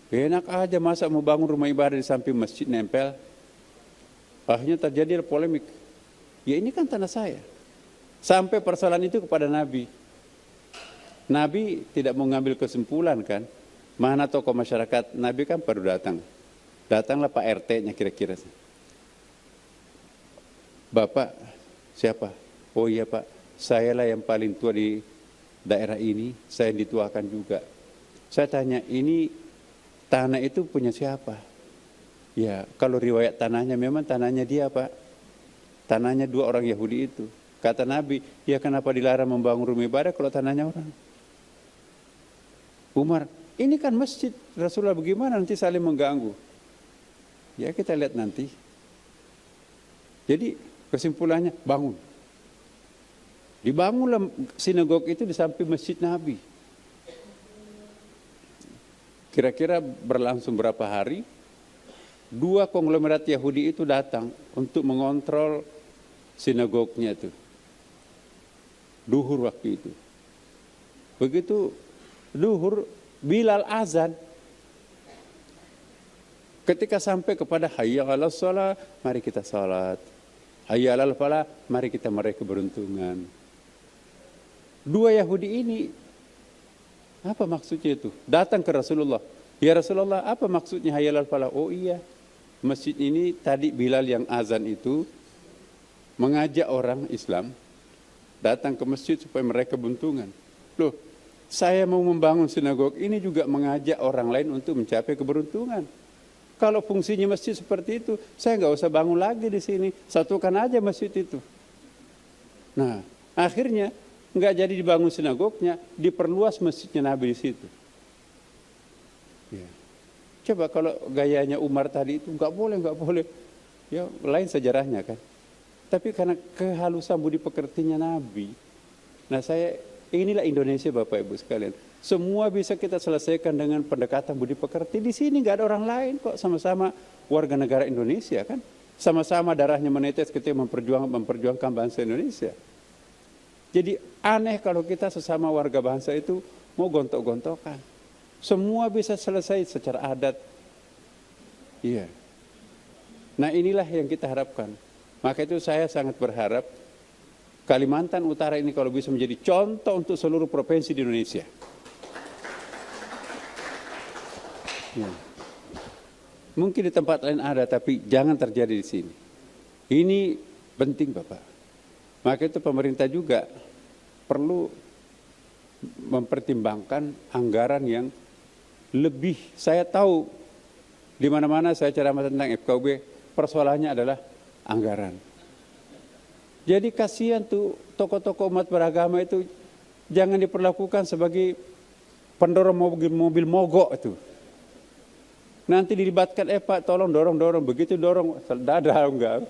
Enak aja masa mau bangun rumah ibadah di samping masjid nempel. Akhirnya terjadi polemik. Ya ini kan tanah saya. Sampai persoalan itu kepada Nabi. Nabi tidak mau ngambil kesimpulan kan. Mana tokoh masyarakat. Nabi kan baru datang. Datanglah Pak RT-nya kira-kira. Bapak siapa? Oh iya Pak. Sayalah yang paling tua di daerah ini. Saya yang dituakan juga. Saya tanya ini tanah itu punya siapa? Ya, kalau riwayat tanahnya memang tanahnya dia Pak. Tanahnya dua orang Yahudi itu. Kata Nabi, ya kenapa dilarang membangun rumah ibadah kalau tanahnya orang? Umar, ini kan masjid. Rasulullah bagaimana nanti saling mengganggu? Ya kita lihat nanti. Jadi kesimpulannya bangun. Dibangunlah sinagog itu di samping masjid Nabi. Kira-kira berlangsung berapa hari? Dua konglomerat Yahudi itu datang untuk mengontrol sinagognya itu. Duhur waktu itu. Begitu duhur, Bilal azan. Ketika sampai kepada hayya 'alas shalah, mari kita salat. Hayya 'alal falah, mari kita meraih keberuntungan. Dua Yahudi ini apa maksudnya itu? Datang ke Rasulullah. Ya Rasulullah, apa maksudnya hayya 'alal falah? Oh iya. Masjid ini tadi Bilal yang azan itu mengajak orang Islam datang ke masjid supaya mereka keberuntungan. Loh, saya mau membangun sinagog ini juga mengajak orang lain untuk mencapai keberuntungan. Kalau fungsinya masjid seperti itu, saya nggak usah bangun lagi di sini, satukan aja masjid itu. Nah, akhirnya nggak jadi dibangun sinagognya, diperluas masjidnya Nabi di situ. Ya. Coba kalau gayanya Umar tadi itu nggak boleh, ya lain sejarahnya kan. Tapi karena kehalusan budi pekertinya Nabi, nah inilah Indonesia Bapak Ibu sekalian. Semua bisa kita selesaikan dengan pendekatan budi pekerti. Di sini nggak ada orang lain kok, sama-sama warga negara Indonesia kan, sama-sama darahnya menetes ketika memperjuangkan bangsa Indonesia. Jadi aneh kalau kita sesama warga bangsa itu mau gontok-gontokan. Semua bisa selesai secara adat. Iya. Nah inilah yang kita harapkan. Maka itu saya sangat berharap Kalimantan Utara ini kalau bisa menjadi contoh untuk seluruh provinsi di Indonesia. Ya. Mungkin di tempat lain ada, tapi jangan terjadi di sini. Ini penting Bapak. Maka itu pemerintah juga perlu mempertimbangkan anggaran yang lebih. Saya tahu di mana-mana saya ceramah tentang FKUB, persoalannya adalah anggaran. Jadi kasihan tuh tokoh-tokoh umat beragama itu jangan diperlakukan sebagai pendorong mobil mogok itu. Nanti dilibatkan, Pak tolong dorong, begitu dorong, dadah enggak.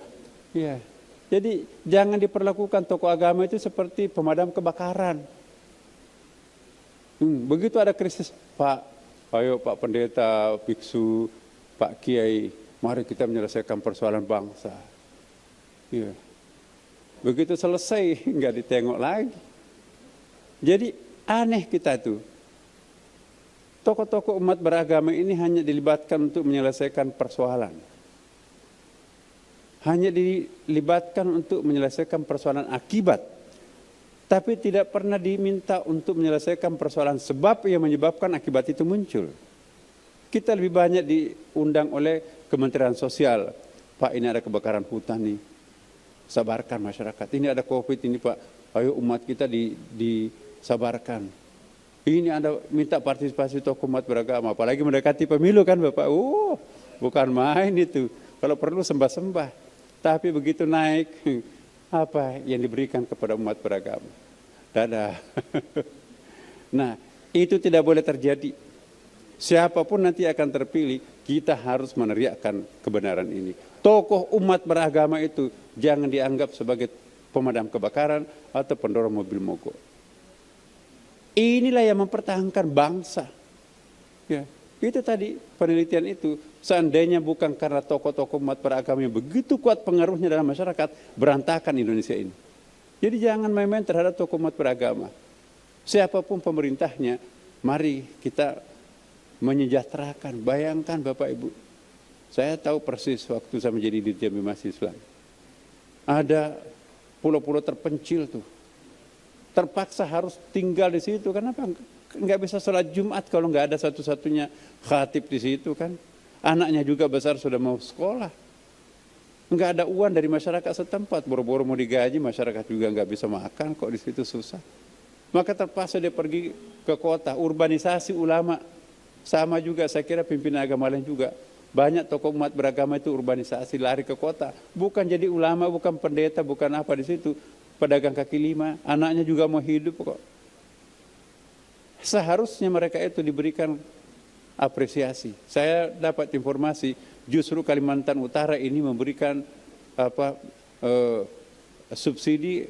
Ya. Jadi jangan diperlakukan tokoh agama itu seperti pemadam kebakaran. Begitu ada krisis, Pak, ayo Pak Pendeta, Biksu, Pak Kiai, mari kita menyelesaikan persoalan bangsa. Ya. Begitu selesai, nggak ditengok lagi. Jadi aneh kita tuh. Tokoh-tokoh umat beragama ini hanya dilibatkan untuk menyelesaikan persoalan. Hanya dilibatkan untuk menyelesaikan persoalan akibat. Tapi tidak pernah diminta untuk menyelesaikan persoalan sebab yang menyebabkan akibat itu muncul. Kita lebih banyak diundang oleh Kementerian Sosial. Pak, ini ada kebakaran hutan nih. Sabarkan masyarakat. Ini ada COVID ini Pak. Ayo umat kita disabarkan. Ini ada minta partisipasi tokoh umat beragama. Apalagi mendekati pemilu kan Bapak. Bukan main itu. Kalau perlu sembah-sembah. Tapi begitu naik, apa yang diberikan kepada umat beragama? Dadah. Nah, itu tidak boleh terjadi. Siapapun nanti akan terpilih, kita harus meneriakkan kebenaran ini. Tokoh umat beragama itu jangan dianggap sebagai pemadam kebakaran atau pendorong mobil mogok. Inilah yang mempertahankan bangsa. Ya, itu tadi penelitian itu. Seandainya bukan karena tokoh-tokoh umat beragama yang begitu kuat pengaruhnya dalam masyarakat, berantakan Indonesia ini. Jadi jangan main-main terhadap tokoh umat beragama. Siapapun pemerintahnya, mari kita menyejahterakan. Bayangkan Bapak Ibu, saya tahu persis waktu saya menjadi Dirjen Bimas Islam. Ada pulau-pulau terpencil tuh. Terpaksa harus tinggal di situ. Kenapa? Nggak bisa sholat Jumat kalau nggak ada satu-satunya khatib di situ kan. Anaknya juga besar sudah mau sekolah. Nggak ada uang dari masyarakat setempat. Boro-boro mau digaji, masyarakat juga nggak bisa makan kok di situ susah. Maka terpaksa dia pergi ke kota. Urbanisasi ulama. Sama juga saya kira pimpinan agama lain juga. Banyak tokoh umat beragama itu urbanisasi lari ke kota. Bukan jadi ulama, bukan pendeta, bukan apa di situ. Pedagang kaki lima, anaknya juga mau hidup kok. Seharusnya mereka itu diberikan apresiasi. Saya dapat informasi justru Kalimantan Utara ini memberikan subsidi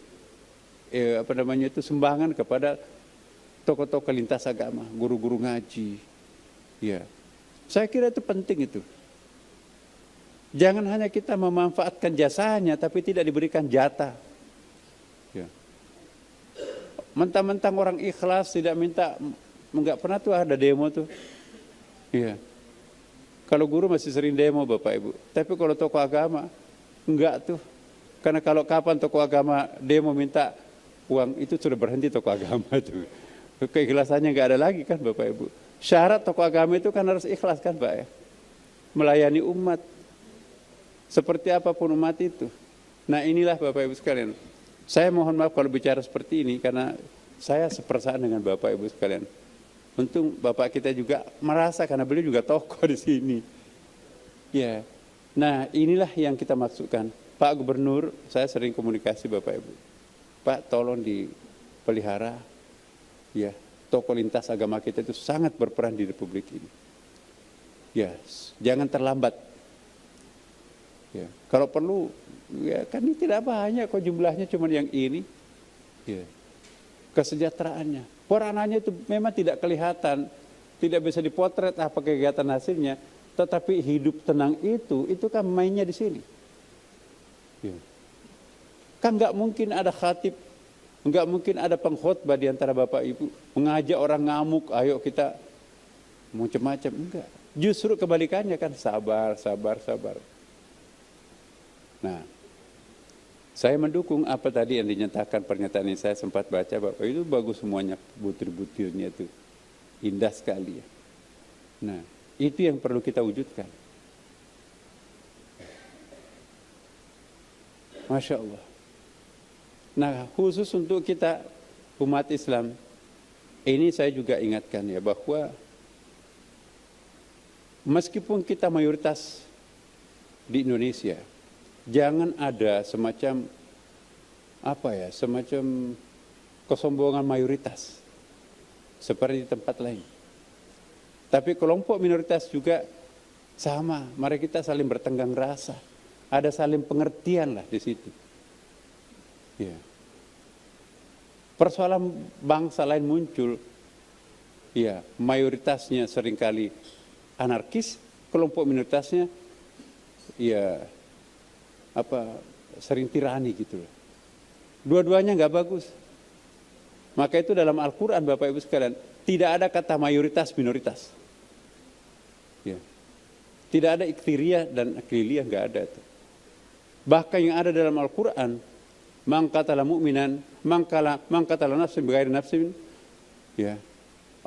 sumbangan kepada tokoh-tokoh lintas agama, guru-guru ngaji. Ya. Saya kira itu penting itu. Jangan hanya kita memanfaatkan jasanya tapi tidak diberikan jatah. Ya. Mentang-mentang orang ikhlas tidak minta, enggak pernah tuh ada demo tuh. Iya. Kalau guru masih sering demo Bapak Ibu. Tapi kalau tokoh agama enggak tuh. Karena kalau kapan tokoh agama demo minta uang itu sudah berhenti tokoh agama tuh. Keikhlasannya enggak ada lagi kan Bapak Ibu. Syarat tokoh agama itu kan harus ikhlas kan Pak ya. Melayani umat. Seperti apapun umat itu. Nah inilah Bapak Ibu sekalian. Saya mohon maaf kalau bicara seperti ini karena saya seperasaan dengan Bapak Ibu sekalian. Untung Bapak kita juga merasa karena beliau juga tokoh di sini. Ya. Nah, inilah yang kita maksudkan. Pak Gubernur, saya sering komunikasi Bapak Ibu. Pak, tolong dipelihara. Ya, tokoh lintas agama kita itu sangat berperan di Republik ini. Ya, jangan terlambat. Ya, kalau perlu ya kan ini tidak banyak kok jumlahnya cuma yang ini. Ya. Kesejahteraannya. Peranannya itu memang tidak kelihatan, tidak bisa dipotret apa kegiatan hasilnya, tetapi hidup tenang itu kan mainnya di sini. Ya. Kan nggak mungkin ada khatib, nggak mungkin ada pengkhotbah di antara Bapak Ibu mengajak orang ngamuk, ayo kita macam-macam, enggak. Justru kebalikannya kan sabar. Nah, saya mendukung apa tadi yang dinyatakan pernyataan yang saya sempat baca Bapak, itu bagus semuanya, butir-butirnya itu indah sekali ya. Nah, itu yang perlu kita wujudkan. Masya Allah. Nah, khusus untuk kita umat Islam, ini saya juga ingatkan ya bahwa meskipun kita mayoritas di Indonesia, jangan ada semacam kesombongan mayoritas seperti di tempat lain. Tapi kelompok minoritas juga Sama, mari kita saling bertenggang rasa. Ada saling pengertian lah di situ. Ya. Persoalan bangsa lain muncul, ya mayoritasnya seringkali anarkis, kelompok minoritasnya ya sering tirani gitu. Dua-duanya nggak bagus. Maka itu dalam Al-Quran Bapak Ibu sekalian tidak ada kata mayoritas minoritas. Ya. Tidak ada iktiriyah dan akliliyah, nggak ada itu. Bahkan yang ada dalam Al-Quran, man qatala mu'minan, man qatala nafsin bighairi nafsin, ya,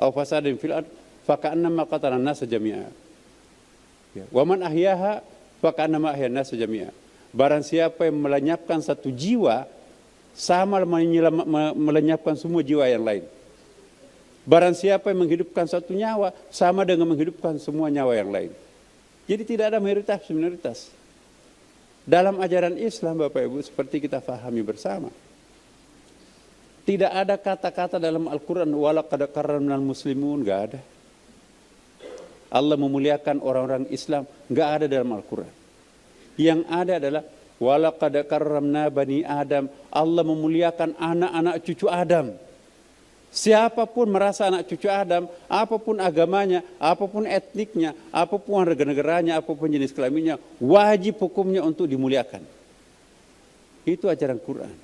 aw fasadin fil ard, fa ka'annama qatala an-nasa jami'a. Ya, wa man ahyaha fa ka'annama ahya an-nasa jami'a. Barang siapa yang melenyapkan satu jiwa, sama melenyapkan semua jiwa yang lain. Barang siapa yang menghidupkan satu nyawa, sama dengan menghidupkan semua nyawa yang lain. Jadi tidak ada mayoritas minoritas. Dalam ajaran Islam Bapak Ibu seperti kita fahami bersama, tidak ada kata-kata dalam Al-Quran walaqad karramnal muslimun, nggak ada. Allah memuliakan orang-orang Islam, nggak ada dalam Al-Quran. Yang ada adalah walaqad karramna bani Adam, Allah memuliakan anak-anak cucu Adam. Siapapun merasa anak cucu Adam, apapun agamanya, apapun etniknya, apapun warga negaranya, apapun jenis kelaminnya, wajib hukumnya untuk dimuliakan. Itu ajaran Quran.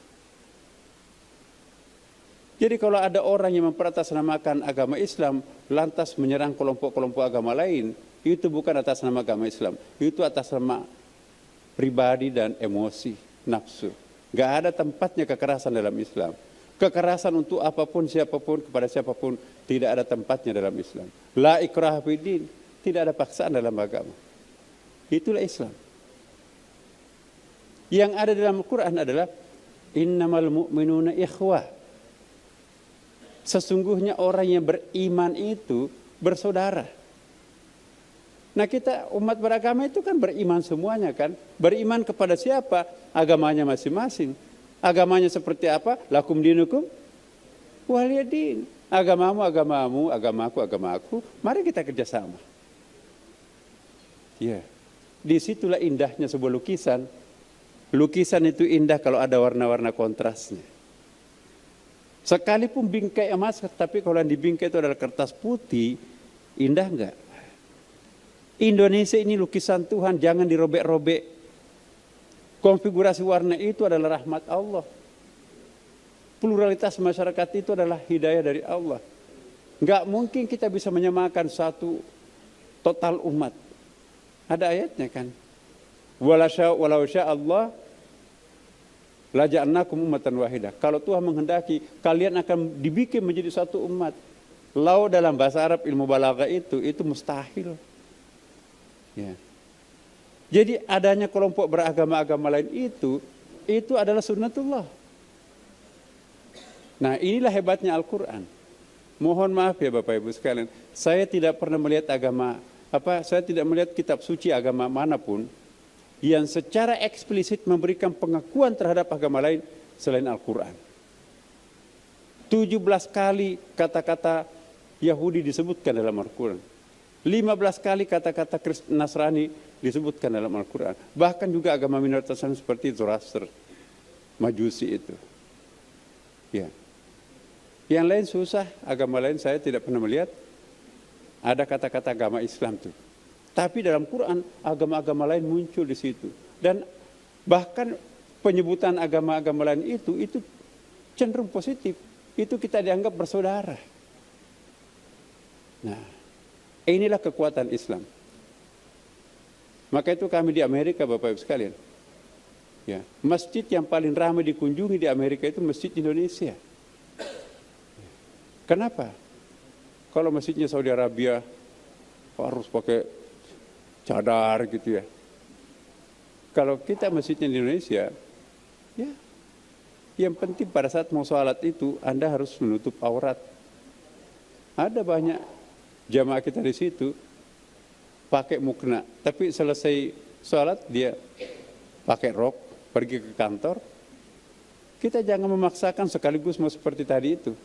Jadi kalau ada orang yang memperatasnamakan agama Islam, lantas menyerang kelompok-kelompok agama lain, itu bukan atas nama agama Islam, itu atas nama pribadi dan emosi, nafsu. Gak ada tempatnya kekerasan dalam Islam. Kekerasan untuk apapun, siapapun, kepada siapapun tidak ada tempatnya dalam Islam. La ikraha fiddin, tidak ada paksaan dalam agama. Itulah Islam. Yang ada dalam Al-Quran adalah innamal mu'minuna ikhwah. Sesungguhnya orang yang beriman itu bersaudara. Nah kita umat beragama itu kan beriman semuanya kan. Beriman kepada siapa? Agamanya masing-masing. Agamanya seperti apa? Lakum dinukum waliyadin. Agamamu, agamamu, agamaku, agamaku. Mari kita kerjasama. Ya, disitulah indahnya sebuah lukisan. Lukisan itu indah kalau ada warna-warna kontrasnya. Sekalipun bingkai emas, tapi kalau yang dibingkai itu adalah kertas putih, indah enggak? Indonesia ini lukisan Tuhan, jangan dirobek-robek. Konfigurasi warna itu adalah rahmat Allah. Pluralitas masyarakat itu adalah hidayah dari Allah. Enggak mungkin kita bisa menyamakan satu total umat. Ada ayatnya kan. Walau sya Allah la ja'alnakum ummatan wahidah. Kalau Tuhan menghendaki, kalian akan dibikin menjadi satu umat. Lau dalam bahasa Arab ilmu balaghah itu mustahil. Ya. Jadi adanya kelompok beragama-agama lain itu adalah sunnatullah. Nah inilah hebatnya Al-Quran. Mohon maaf ya Bapak Ibu sekalian, saya tidak pernah melihat saya tidak melihat kitab suci agama manapun yang secara eksplisit memberikan pengakuan terhadap agama lain selain Al-Quran. 17 kali kata-kata Yahudi disebutkan dalam Al-Quran. 15 kali kata-kata Nasrani disebutkan dalam Al-Quran. Bahkan juga agama minoritas seperti Zoroaster, Majusi itu. Ya. Yang lain susah, agama lain saya tidak pernah melihat ada kata-kata agama Islam itu. Tapi dalam Quran agama-agama lain muncul di situ. Dan bahkan penyebutan agama-agama lain itu cenderung positif. Itu kita dianggap bersaudara. Nah, inilah kekuatan Islam. Maka itu kami di Amerika Bapak Ibu sekalian. Ya, masjid yang paling ramai dikunjungi di Amerika itu Masjid Indonesia. Kenapa? Kalau masjidnya Saudi Arabia harus pakai cadar gitu ya. Kalau kita masjidnya di Indonesia, ya, yang penting pada saat mau sholat itu Anda harus menutup aurat. Ada banyak jamaah kita di situ pakai mukena, tapi selesai sholat dia pakai rok, pergi ke kantor. Kita jangan memaksakan sekaligus mau seperti tadi itu.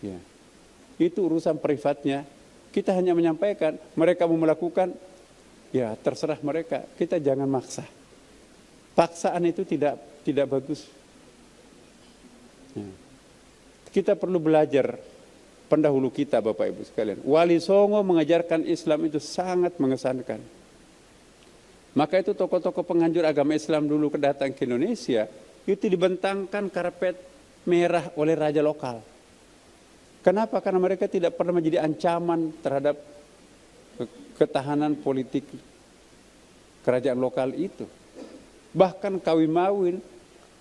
Ya. Itu urusan privatnya. Kita hanya menyampaikan, mereka mau melakukan, Ya terserah mereka, kita jangan maksa. Paksaan itu tidak bagus. Kita perlu belajar pendahulu kita, Bapak Ibu sekalian. Wali Songo mengajarkan Islam itu sangat mengesankan. Maka itu tokoh-tokoh penganjur agama Islam dulu datang ke Indonesia, itu dibentangkan karpet merah oleh raja lokal. Kenapa? Karena mereka tidak pernah menjadi ancaman terhadap ketahanan politik kerajaan lokal itu. Bahkan kawin-mawin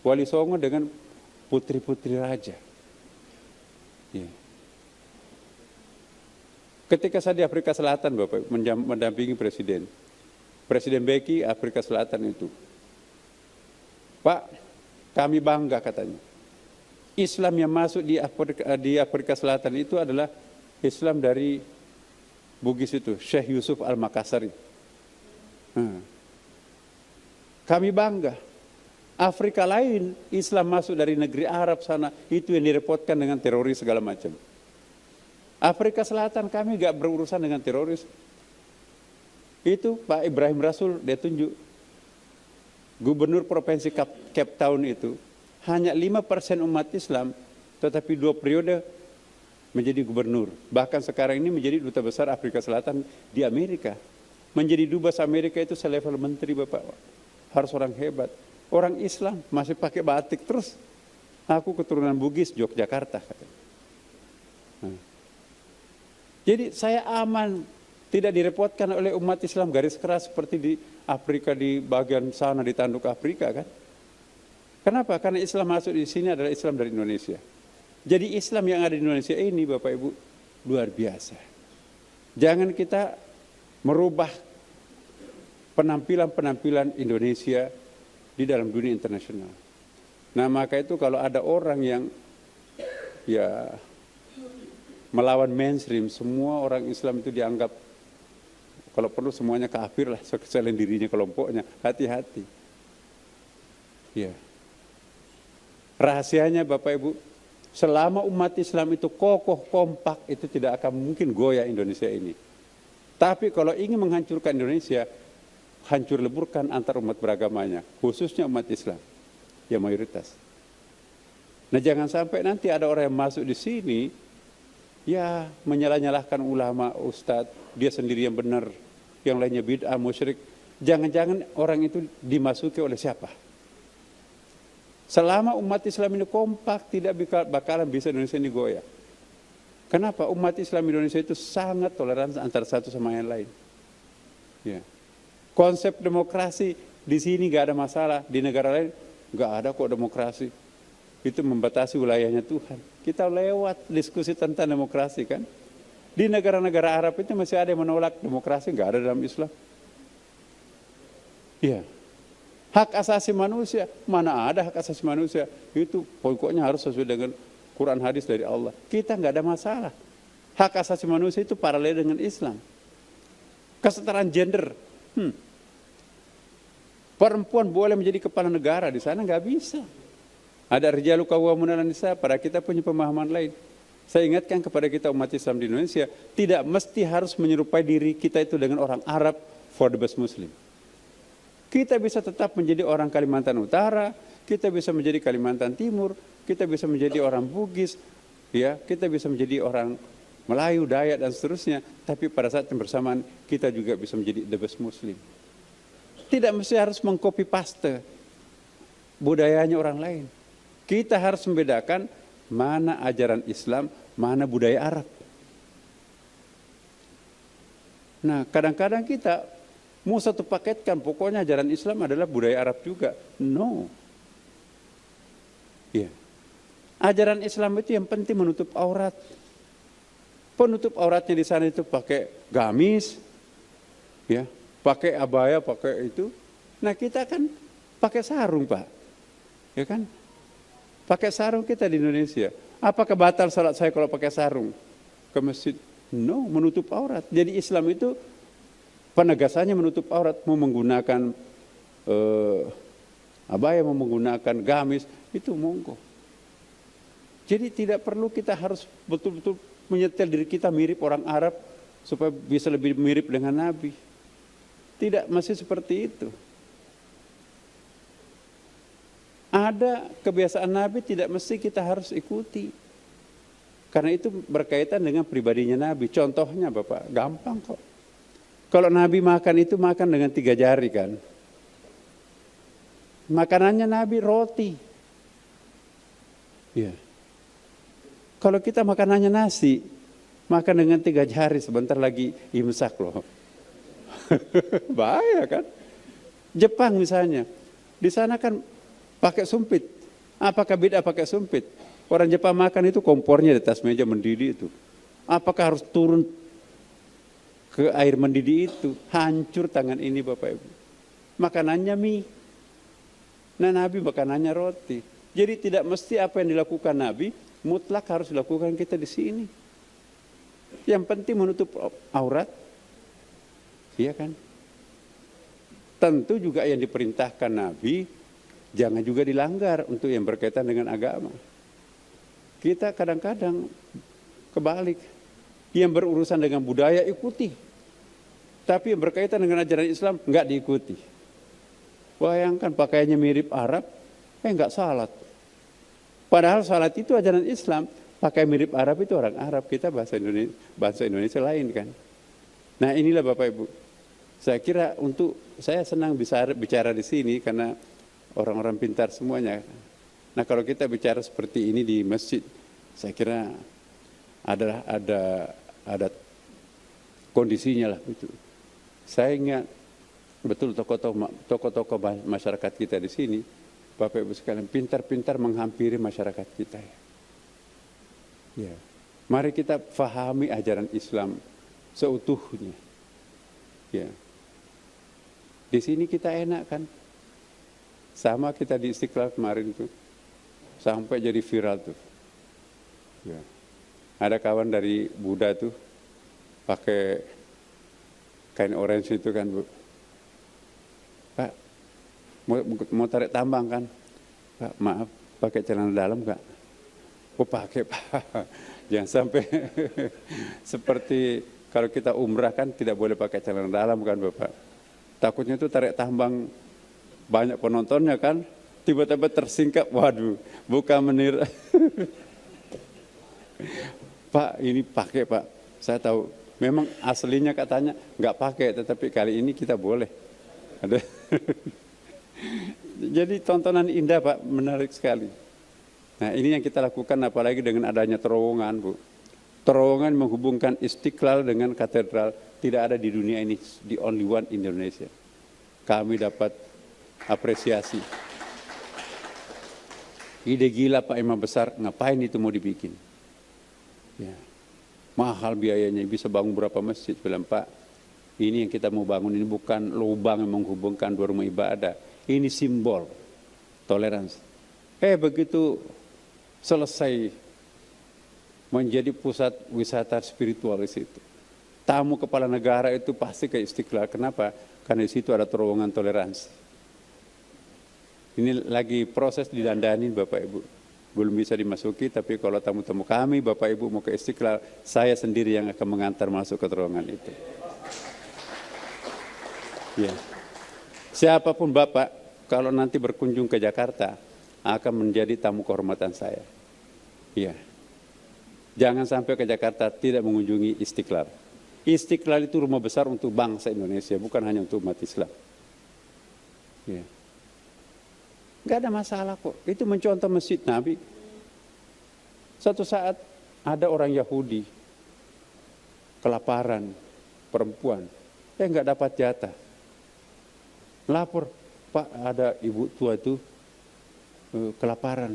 Wali Songo dengan putri-putri raja. Ya. Ketika saya di Afrika Selatan, Bapak, mendampingi Presiden Beki Afrika Selatan itu, Pak, kami bangga katanya. Islam yang masuk di Afrika Selatan itu adalah Islam dari Bugis itu, Syekh Yusuf Al-Makassari. Kami bangga. Afrika lain, Islam masuk dari negeri Arab sana, itu yang direpotkan dengan teroris segala macam. Afrika Selatan kami gak berurusan dengan teroris. Itu Pak Ibrahim Rasul, dia tunjuk. Gubernur Provinsi Cape Town itu, hanya 5% umat Islam, tetapi 2 periode menjadi gubernur. Bahkan sekarang ini menjadi duta besar Afrika Selatan di Amerika. Menjadi dubes Amerika itu selevel menteri, Bapak. Harus orang hebat. Orang Islam masih pakai batik terus. Aku keturunan Bugis, Yogyakarta. Jadi saya aman, tidak direpotkan oleh umat Islam garis keras seperti di Afrika, di bagian sana di tanduk Afrika kan. Kenapa? Karena Islam masuk di sini adalah Islam dari Indonesia. Jadi Islam yang ada di Indonesia ini, Bapak Ibu, luar biasa. Jangan kita merubah penampilan-penampilan Indonesia di dalam dunia internasional. Nah, maka itu kalau ada orang yang ya melawan mainstream, semua orang Islam itu dianggap, kalau perlu semuanya kafir lah, selain dirinya kelompoknya, hati-hati. Ya. Rahasianya Bapak Ibu, selama umat Islam itu kokoh, kompak, itu tidak akan mungkin goyah Indonesia ini. Tapi kalau ingin menghancurkan Indonesia, hancur leburkan antar umat beragamanya, khususnya umat Islam yang mayoritas. Nah, jangan sampai nanti ada orang yang masuk di sini, ya menyalah-nyalahkan ulama, ustadz, dia sendiri yang benar, yang lainnya bid'ah, musyrik. Jangan-jangan orang itu dimasuki oleh siapa? Selama umat Islam ini kompak, tidak bakalan bisa Indonesia ini goyah. Kenapa? Umat Islam Indonesia itu sangat toleran antara satu sama yang lain. Ya. Konsep demokrasi di sini gak ada masalah, di negara lain gak ada kok demokrasi. Itu membatasi wilayahnya Tuhan. Kita lewat diskusi tentang demokrasi kan. Di negara-negara Arab itu masih ada yang menolak demokrasi, gak ada dalam Islam. Iya. Hak asasi manusia, mana ada hak asasi manusia? Itu pokoknya harus sesuai dengan Quran hadis dari Allah. Kita nggak ada masalah. Hak asasi manusia itu paralel dengan Islam. Kesetaraan gender, perempuan boleh menjadi kepala negara, di sana nggak bisa. Ada rijalu qawwamuna 'alan nisa, pada kita punya pemahaman lain. Saya ingatkan kepada kita umat Islam di Indonesia, tidak mesti harus menyerupai diri kita itu dengan orang Arab for the best Muslim. Kita bisa tetap menjadi orang Kalimantan Utara, kita bisa menjadi Kalimantan Timur, kita bisa menjadi orang Bugis, ya, kita bisa menjadi orang Melayu, Dayak dan seterusnya. Tapi pada saat yang bersamaan kita juga bisa menjadi the best Muslim. Tidak mesti harus mengcopy paste budayanya orang lain. Kita harus membedakan mana ajaran Islam, mana budaya Arab. Nah, kadang-kadang kita mau satu paketkan, pokoknya ajaran Islam adalah budaya Arab juga. No. Ya. Ajaran Islam itu yang penting menutup aurat. Penutup auratnya di sana itu pakai gamis, ya, pakai abaya, pakai itu. Nah, kita kan pakai sarung, Pak. Ya kan? Pakai sarung kita di Indonesia. Apakah batal salat saya kalau pakai sarung ke masjid? No, menutup aurat. Jadi Islam itu penegasannya menutup aurat, mau menggunakan abaya, mau menggunakan gamis, itu monggo. Jadi tidak perlu kita harus betul-betul menyetel diri kita mirip orang Arab supaya bisa lebih mirip dengan Nabi. Tidak mesti seperti itu. Ada kebiasaan Nabi tidak mesti kita harus ikuti. Karena itu berkaitan dengan pribadinya Nabi. Contohnya Bapak, gampang kok. Kalau Nabi makan itu makan dengan 3 jari kan. Makanannya Nabi roti. Ya. Kalau kita makanannya nasi, makan dengan 3 jari, sebentar lagi imsak loh. Bahaya kan. Jepang misalnya, di sana kan pakai sumpit. Apakah beda pakai sumpit? Orang Jepang makan itu kompornya di atas meja mendidih itu. Apakah harus turun ke air mendidih itu? Hancur tangan ini Bapak Ibu. Makanannya mie. Nah Nabi makanannya roti. Jadi tidak mesti apa yang dilakukan Nabi mutlak harus dilakukan kita di sini. Yang penting menutup aurat. Iya kan? Tentu juga yang diperintahkan Nabi jangan juga dilanggar untuk yang berkaitan dengan agama. Kita kadang-kadang kebalik. Yang berurusan dengan budaya ikuti. Tapi yang berkaitan dengan ajaran Islam enggak diikuti. Bayangkan pakaiannya mirip Arab, enggak salat. Padahal salat itu ajaran Islam, pakai mirip Arab itu orang Arab, kita bahasa Indonesia lain kan. Nah inilah Bapak Ibu. Saya kira saya senang bisa bicara di sini karena orang-orang pintar semuanya. Nah kalau kita bicara seperti ini di masjid, saya kira ada kondisinya lah itu. Saya ingat betul tokoh-tokoh masyarakat kita di sini, Bapak Ibu sekalian, pintar-pintar menghampiri masyarakat kita. Ya. Mari kita fahami ajaran Islam seutuhnya. Ya. Di sini kita enak kan? Sama kita di Istiqlal kemarin tuh, sampai jadi viral tuh. Ya. Ada kawan dari Buddha tuh, pakai kain orange itu kan Bu. Pak, mau tarik tambang kan? Pak, maaf, pakai celana dalam Kak? Oh pakai Pak. Jangan sampai seperti kalau kita umrah kan tidak boleh pakai celana dalam kan Bapak. Takutnya itu tarik tambang banyak penontonnya kan, tiba-tiba tersingkap, waduh, bukan menir. Pak, ini pakai Pak. Saya tahu, memang aslinya katanya nggak pakai, tetapi kali ini kita boleh. Ada. Jadi tontonan indah Pak, menarik sekali. Nah ini yang kita lakukan apalagi dengan adanya terowongan Bu. Terowongan menghubungkan Istiqlal dengan katedral tidak ada di dunia ini, the only one in Indonesia. Kami dapat apresiasi. Ide gila Pak Imam Besar, ngapain itu mau dibikin? Ya. Mahal biayanya, bisa bangun berapa masjid? Bilang Pak, ini yang kita mau bangun ini bukan lubang yang menghubungkan 2 rumah ibadah. Ini simbol toleransi. Begitu selesai menjadi pusat wisata spiritual di situ. Tamu kepala negara itu pasti ke Istiqlal. Kenapa? Karena di situ ada terowongan toleransi. Ini lagi proses didandanin Bapak Ibu. Belum bisa dimasuki, tapi kalau tamu-tamu kami, Bapak Ibu mau ke Istiqlal, saya sendiri yang akan mengantar masuk ke terowongan itu. Ya. Siapapun Bapak, kalau nanti berkunjung ke Jakarta, akan menjadi tamu kehormatan saya. Ya. Jangan sampai ke Jakarta tidak mengunjungi Istiqlal. Istiqlal itu rumah besar untuk bangsa Indonesia, bukan hanya untuk umat Islam. Ya. Gak ada masalah kok. Itu mencontoh masjid Nabi. Satu saat ada orang Yahudi kelaparan, perempuan, nggak dapat jatah. Lapor, Pak ada ibu tua itu kelaparan.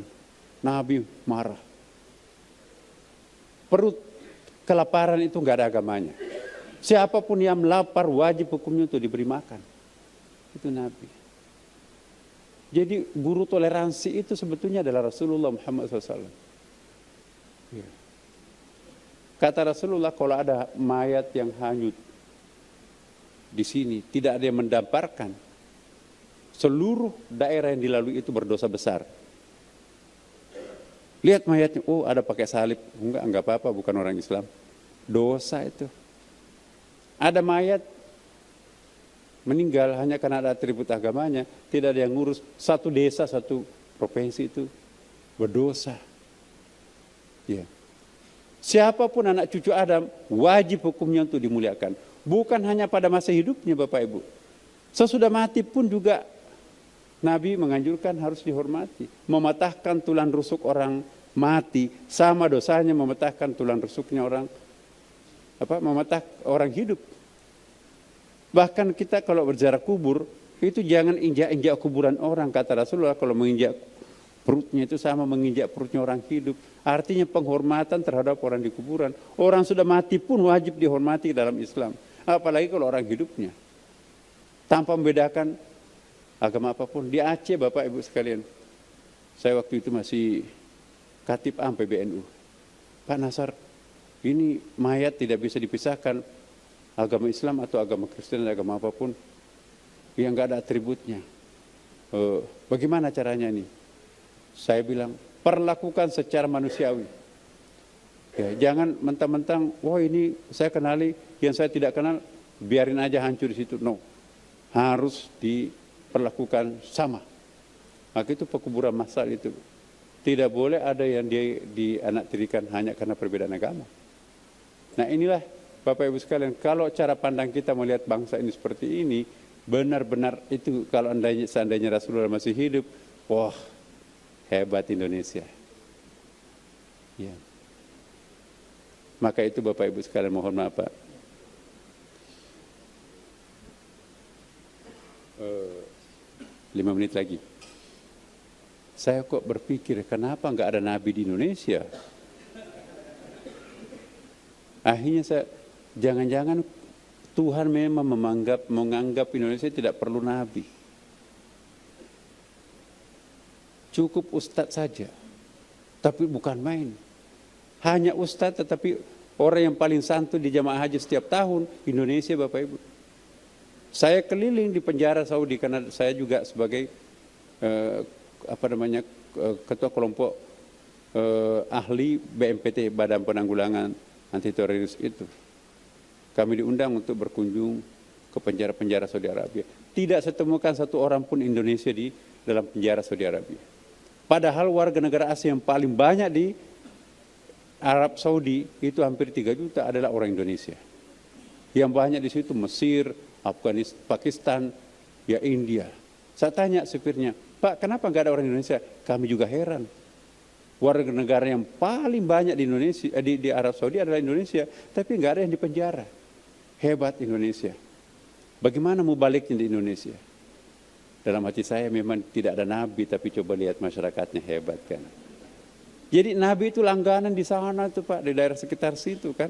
Nabi marah. Perut kelaparan itu nggak ada agamanya. Siapapun yang lapar wajib hukumnya untuk diberi makan. Itu Nabi. Jadi guru toleransi itu sebetulnya adalah Rasulullah Muhammad SAW. Ya. Kata Rasulullah, kalau ada mayat yang hanyut di sini, tidak ada yang mendamparkan, seluruh daerah yang dilalui itu berdosa besar. Lihat mayatnya, oh ada pakai salib, enggak apa-apa, bukan orang Islam. Dosa itu. Ada mayat meninggal hanya karena ada atribut agamanya, tidak ada yang ngurus, satu desa, satu provinsi itu berdosa. Ya. Siapapun anak cucu Adam wajib hukumnya untuk dimuliakan. Bukan hanya pada masa hidupnya Bapak Ibu. Sesudah mati pun juga Nabi menganjurkan harus dihormati. Mematahkan tulang rusuk orang mati sama dosanya mematahkan tulang rusuknya orang mematah orang hidup. Bahkan kita kalau berziarah kubur itu jangan injak-injak kuburan orang, kata Rasulullah. Kalau menginjak perutnya itu sama menginjak perutnya orang hidup. Artinya penghormatan terhadap orang di kuburan. Orang sudah mati pun wajib dihormati dalam Islam. Apalagi kalau orang hidupnya. Tanpa membedakan agama apapun. Di Aceh Bapak Ibu sekalian, saya waktu itu masih Katib Am PBNU. Pak Nasar, ini mayat tidak bisa dipisahkan agama Islam atau agama Kristen atau agama apapun yang nggak ada atributnya. Bagaimana caranya ini? Saya bilang, perlakukan secara manusiawi. Ya, jangan mentang-mentang, wah ini saya kenali, yang saya tidak kenal, biarin aja hancur di situ. No, harus diperlakukan sama. Maka itu pekuburan massal itu. Tidak boleh ada yang dianaktirikan hanya karena perbedaan agama. Nah inilah Bapak Ibu sekalian, kalau cara pandang kita melihat bangsa ini seperti ini, benar-benar itu kalau seandainya Rasulullah masih hidup, wah hebat Indonesia. Ya. Maka itu Bapak Ibu sekalian mohon maaf Pak. 5 menit lagi. Saya kok berpikir kenapa nggak ada nabi di Indonesia? Akhirnya saya jangan-jangan Tuhan memang menganggap Indonesia tidak perlu nabi. Cukup ustadz saja. Tapi bukan main. Hanya ustadz tetapi orang yang paling santun di jamaah haji setiap tahun Indonesia Bapak Ibu. Saya keliling di penjara Saudi karena saya juga sebagai ketua kelompok ahli BNPT Badan Penanggulangan Anti Teroris itu. Kami diundang untuk berkunjung ke penjara-penjara Saudi Arabia. Tidak saya temukan satu orang pun Indonesia di dalam penjara Saudi Arabia. Padahal warga negara asing yang paling banyak di Arab Saudi itu hampir 3 juta adalah orang Indonesia. Yang banyak di situ Mesir, Afghanistan, Pakistan, ya India. Saya tanya supirnya, Pak, kenapa nggak ada orang Indonesia? Kami juga heran. Warga negara yang paling banyak di Indonesia, di Arab Saudi adalah Indonesia, tapi nggak ada yang di penjara. Hebat Indonesia. Bagaimana mau baliknya di Indonesia? Dalam hati saya memang tidak ada nabi, tapi coba lihat masyarakatnya hebat kan. Jadi nabi itu langganan di sana tuh Pak, di daerah sekitar situ kan.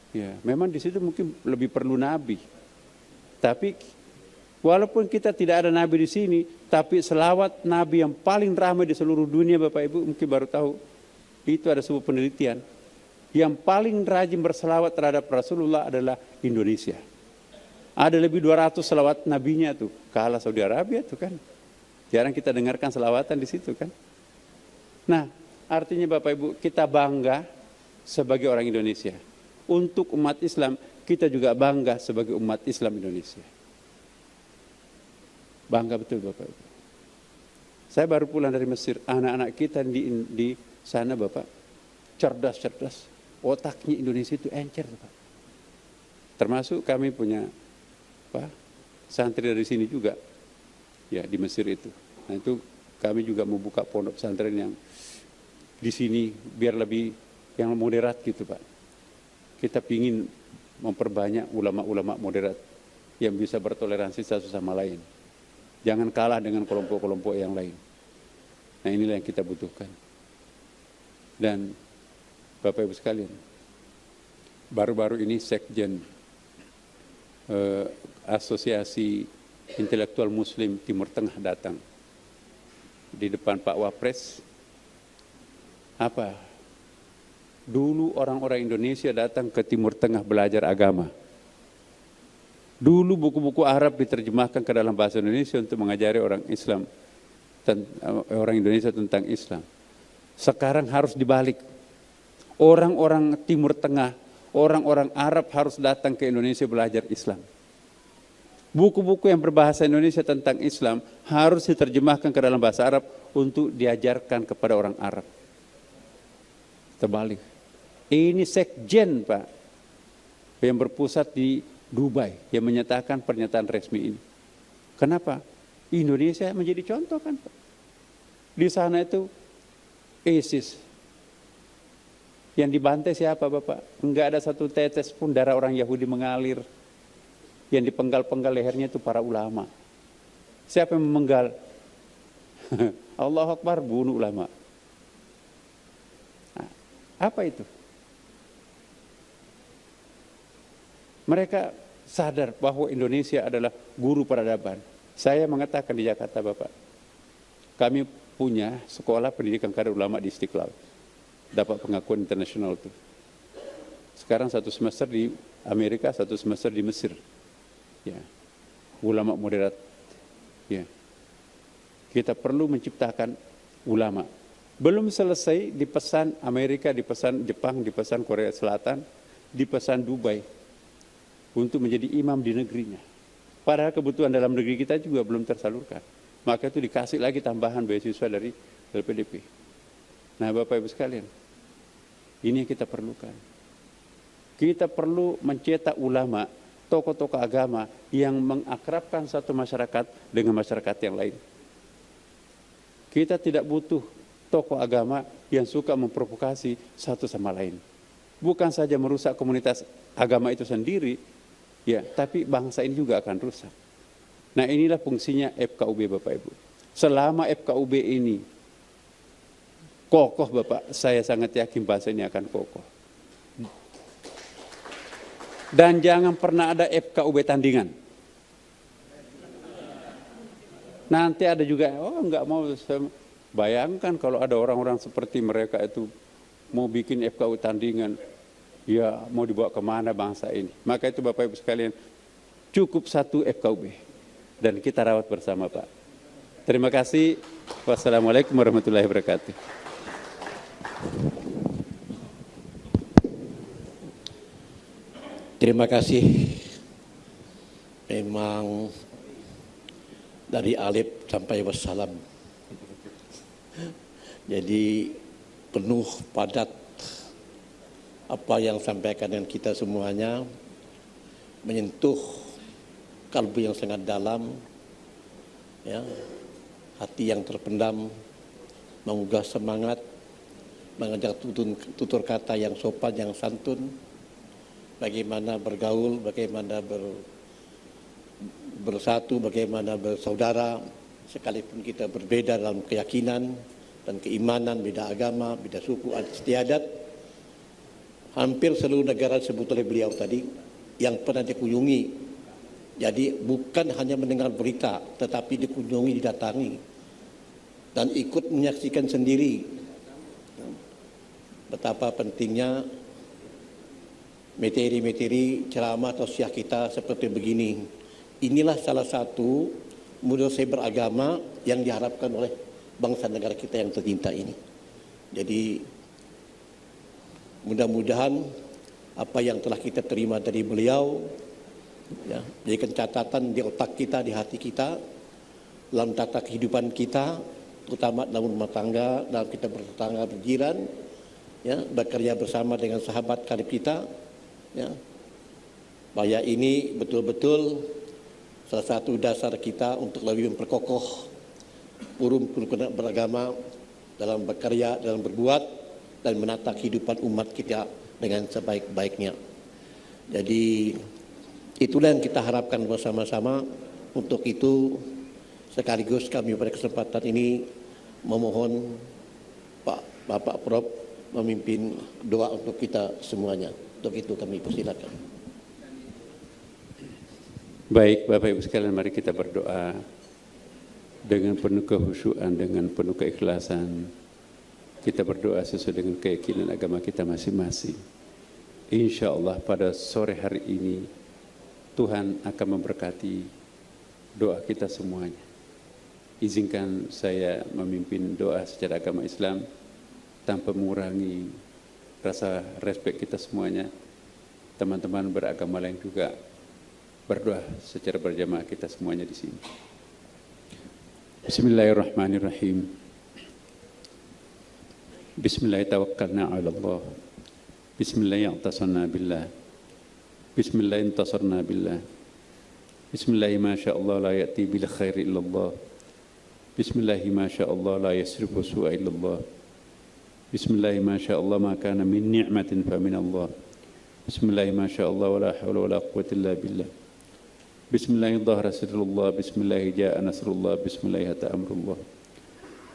Ya, memang di situ mungkin lebih perlu nabi. Tapi walaupun kita tidak ada nabi di sini, tapi selawat nabi yang paling ramai di seluruh dunia Bapak Ibu mungkin baru tahu. Itu ada sebuah penelitian. Yang paling rajin berselawat terhadap Rasulullah adalah Indonesia. Ada lebih 200 selawat nabinya tuh. Kalah Saudi Arabia tuh kan. Jarang kita dengarkan selawatan di situ kan. Nah, artinya Bapak Ibu kita bangga sebagai orang Indonesia. Untuk umat Islam, kita juga bangga sebagai umat Islam Indonesia. Bangga betul Bapak Ibu. Saya baru pulang dari Mesir, anak-anak kita di sana Bapak, cerdas-cerdas. Otaknya Indonesia itu encer Bapak. Termasuk kami punya santri dari sini juga, ya di Mesir itu. Nah itu kami juga membuka pondok pesantren yang di sini biar lebih yang moderat gitu Pak. Kita ingin memperbanyak ulama-ulama moderat yang bisa bertoleransi satu sama lain. Jangan kalah dengan kelompok-kelompok yang lain. Nah inilah yang kita butuhkan. Dan Bapak Ibu sekalian, baru-baru ini Sekjen Asosiasi Intelektual Muslim Timur Tengah datang di depan Pak Wapres. Apa? Dulu orang-orang Indonesia datang ke Timur Tengah belajar agama. Dulu buku-buku Arab diterjemahkan ke dalam bahasa Indonesia untuk mengajari orang Islam, orang Indonesia tentang Islam. Sekarang harus dibalik. Orang-orang Timur Tengah, orang-orang Arab harus datang ke Indonesia belajar Islam. Buku-buku yang berbahasa Indonesia tentang Islam harus diterjemahkan ke dalam bahasa Arab untuk diajarkan kepada orang Arab. Terbalik. Ini sekjen, Pak, yang berpusat di Dubai, yang menyatakan pernyataan resmi ini. Kenapa? Indonesia menjadi contoh kan, Pak. Di sana itu ISIS. Yang dibantai siapa, Bapak? Enggak ada satu tetes pun darah orang Yahudi mengalir. Yang dipenggal-penggal lehernya itu para ulama. Siapa yang memenggal? Allahu Akbar, bunuh ulama. Nah, apa itu? Mereka sadar bahwa Indonesia adalah guru peradaban. Saya mengatakan di Jakarta, Bapak, kami punya sekolah pendidikan kader ulama di Istiqlal. Dapat pengakuan internasional itu. Sekarang 1 semester di Amerika, 1 semester di Mesir. Ya, ulama moderat. Ya, kita perlu menciptakan ulama. Belum selesai dipesan Amerika, dipesan Jepang, dipesan Korea Selatan, dipesan Dubai untuk menjadi imam di negerinya. Padahal kebutuhan dalam negeri kita juga belum tersalurkan. Maka itu dikasih lagi tambahan beasiswa dari LPDP. Nah, Bapak Ibu sekalian, ini yang kita perlukan. Kita perlu mencetak ulama, tokoh-tokoh agama yang mengakrabkan satu masyarakat dengan masyarakat yang lain. Kita tidak butuh tokoh agama yang suka memprovokasi satu sama lain. Bukan saja merusak komunitas agama itu sendiri, ya, tapi bangsa ini juga akan rusak. Nah, inilah fungsinya FKUB, Bapak Ibu. Selama FKUB ini kokoh, Bapak, saya sangat yakin bangsa ini akan kokoh. Dan jangan pernah ada FKUB tandingan. Nanti ada juga, enggak mau. Bayangkan kalau ada orang-orang seperti mereka itu mau bikin FKUB tandingan, ya mau dibawa kemana bangsa ini. Maka itu Bapak Ibu sekalian, cukup satu FKUB. Dan kita rawat bersama, Pak. Terima kasih. Wassalamualaikum warahmatullahi wabarakatuh. Terima kasih. Memang dari alif sampai wassalam. Jadi penuh padat apa yang sampaikan dengan kita semuanya, menyentuh kalbu yang sangat dalam, ya, hati yang terpendam, menggugah semangat, mengajak tutur kata yang sopan, yang santun, bagaimana bergaul, bagaimana bersatu, bagaimana bersaudara, sekalipun kita berbeda dalam keyakinan dan keimanan, beda agama, beda suku, adat istiadat. Hampir seluruh negara disebut oleh beliau tadi yang pernah dikunjungi. Jadi bukan hanya mendengar berita, tetapi dikunjungi, didatangi, dan ikut menyaksikan sendiri betapa pentingnya materi-materi ceramah atau syiah kita seperti begini. Inilah salah satu model cyber agama yang diharapkan oleh bangsa negara kita yang tercinta ini. Jadi mudah-mudahan apa yang telah kita terima dari beliau, ya, jadikan catatan di otak kita, di hati kita, dalam tata kehidupan kita, terutama dalam rumah tangga, dalam kita bertetangga, berjiran, ya, bekerja bersama dengan sahabat karib kita, ya, bahwa ini betul-betul salah satu dasar kita untuk lebih memperkokoh kerukunan beragama dalam bekerja, dalam berbuat, dan menata kehidupan umat kita dengan sebaik-baiknya. Jadi itulah yang kita harapkan bersama-sama. Untuk itu sekaligus kami pada kesempatan ini memohon Bapak Prof memimpin doa untuk kita semuanya. Untuk itu kami persilakan. Baik, Bapak Ibu sekalian, mari kita berdoa dengan penuh kehusyuan, dengan penuh keikhlasan. Kita berdoa sesuai dengan keyakinan agama kita masing-masing. Insya Allah pada sore hari ini Tuhan akan memberkati doa kita semuanya. Izinkan saya memimpin doa secara agama Islam tanpa mengurangi rasa respek kita semuanya. Teman-teman beragama lain juga berdoa secara berjamaah kita semuanya di sini. Bismillahirrahmanirrahim. Bismillahirrahmanirrahim. Ala Allah. Bismillahirrahmanirrahim. Billah. Bismillahirrahmanirrahim. Billah. Bismillahirrahmanirrahim. La ya'ti bil khairi illallah. Bismillahirrahmanirrahim. La yasrifu su'a illallah. Bismillahirrahmanirrahim. Ma kana min ni'matin fa min Allah. Bismillahirrahmanirrahim. Wa la hawla wa la quwwata illa billah. Bismillahirrahmanirrahim. Bismillahirrahmanirrahim. Ja'a nasrullah. Bismillahirrahmanirrahim. Amrullah.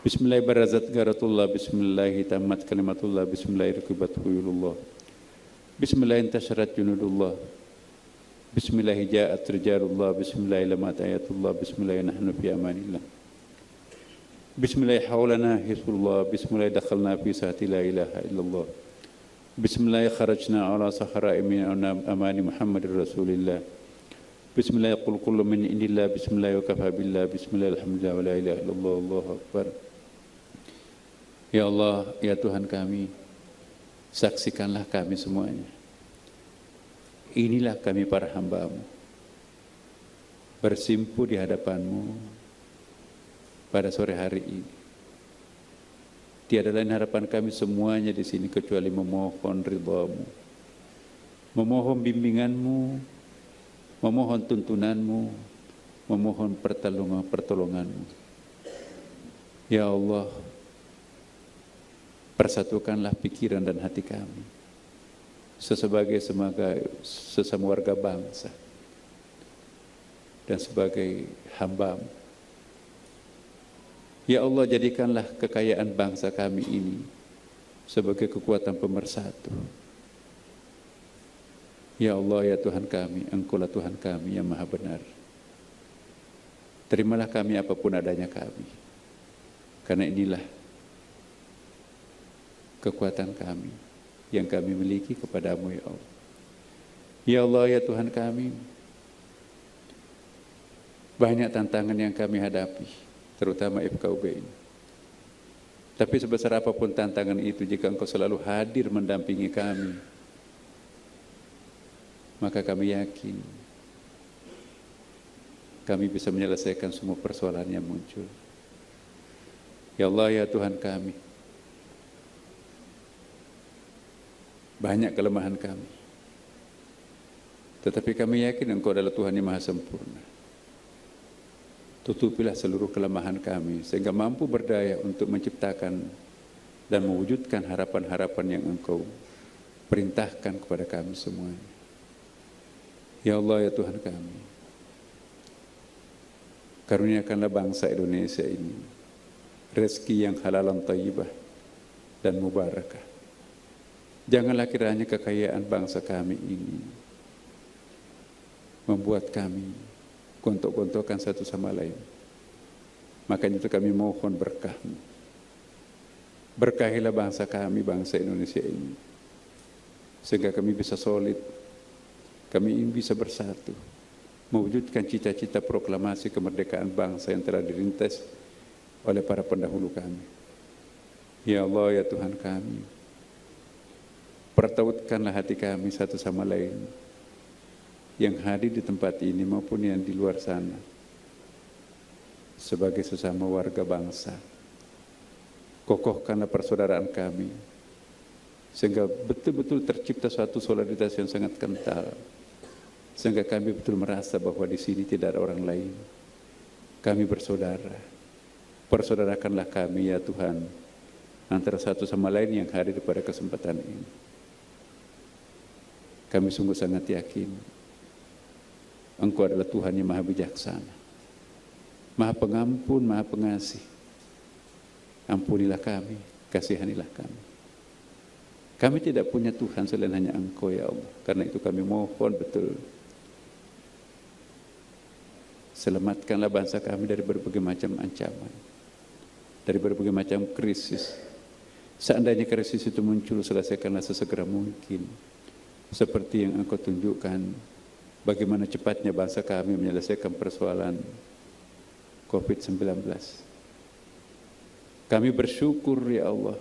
Bismillahirrahmanirrahim. Barazat garatullah. Bismillahirrahmanirrahim. Tammat kalimatullah. Bismillahirrahmanirrahim. Huyulullah. Bismillahirrahmanirrahim. Tasharat junudullah. Bismillahirrahmanirrahim. Ja'at rijalullah. Bismillahirrahmanirrahim. Ayatullah. Bismillahirrahmanirrahim. Nahnu fi amanillah. Bismillahirrahmanirrahim. Hawlana hisbullah. Bismillahirrahmanirrahim. Dakhalna fi sahati la ilaha illallah. Bismillahirrahmanirrahim. Kharajna ala sahara'i min amani Muhammadir Rasulillah. Bismillah, qul kullu min indillah. Bismillah, wa kafa billah. Bismillah, alhamdulillah, wa la ilaha illallah, Allahu akbar. Ya Allah, ya Tuhan kami, saksikanlah kami semuanya. Inilah kami para hamba-Mu, bersimpu di hadapan-Mu pada sore hari ini. Tiada lain harapan kami semuanya di sini kecuali memohon ridha-Mu, memohon bimbingan-Mu, memohon tuntunan-Mu, memohon pertolongan-Mu. Ya Allah, persatukanlah pikiran dan hati kami sebagai sesama warga bangsa dan sebagai hamba-Mu. Ya Allah, jadikanlah kekayaan bangsa kami ini sebagai kekuatan pemersatu. Ya Allah, ya Tuhan kami, Engkau-lah Tuhan kami yang maha benar. Terimalah kami apapun adanya kami, karena inilah kekuatan kami yang kami miliki kepadamu ya Allah. Ya Allah, ya Tuhan kami, banyak tantangan yang kami hadapi, terutama FKUB ini. Tapi sebesar apapun tantangan itu, jika Engkau selalu hadir mendampingi kami, maka kami yakin kami bisa menyelesaikan semua persoalan yang muncul. Ya Allah, ya Tuhan kami, banyak kelemahan kami, tetapi kami yakin Engkau adalah Tuhan yang maha sempurna. Tutupilah seluruh kelemahan kami sehingga mampu berdaya untuk menciptakan dan mewujudkan harapan-harapan yang Engkau perintahkan kepada kami semuanya. Ya Allah, ya Tuhan kami, karuniakanlah bangsa Indonesia ini rezeki yang halalan thayyibah dan mubarakah. Janganlah kiranya kekayaan bangsa kami ini membuat kami gontok-gontokan satu sama lain. Makanya itu kami mohon berkah-Mu. Berkahilah bangsa kami, bangsa Indonesia ini, sehingga kami bisa solid, kami ingin bisa bersatu, mewujudkan cita-cita proklamasi kemerdekaan bangsa yang telah dirintis oleh para pendahulu kami. Ya Allah, ya Tuhan kami, pertautkanlah hati kami satu sama lain, yang hadir di tempat ini maupun yang di luar sana, sebagai sesama warga bangsa. Kokohkanlah persaudaraan kami, sehingga betul-betul tercipta suatu solidaritas yang sangat kental, sehingga kami betul merasa bahwa di sini tidak ada orang lain. Kami bersaudara. Persaudarakanlah kami ya Tuhan, antara satu sama lain yang hadir pada kesempatan ini. Kami sungguh sangat yakin Engkau adalah Tuhan yang maha bijaksana, maha pengampun, maha pengasih. Ampunilah kami, kasihanilah kami. Kami tidak punya Tuhan selain hanya Engkau ya Allah. Karena itu kami mohon betul, selamatkanlah bangsa kami dari berbagai macam ancaman, dari berbagai macam krisis. Seandainya krisis itu muncul, selesaikanlah sesegera mungkin, seperti yang Engkau tunjukkan bagaimana cepatnya bangsa kami menyelesaikan persoalan COVID-19. Kami bersyukur ya Allah,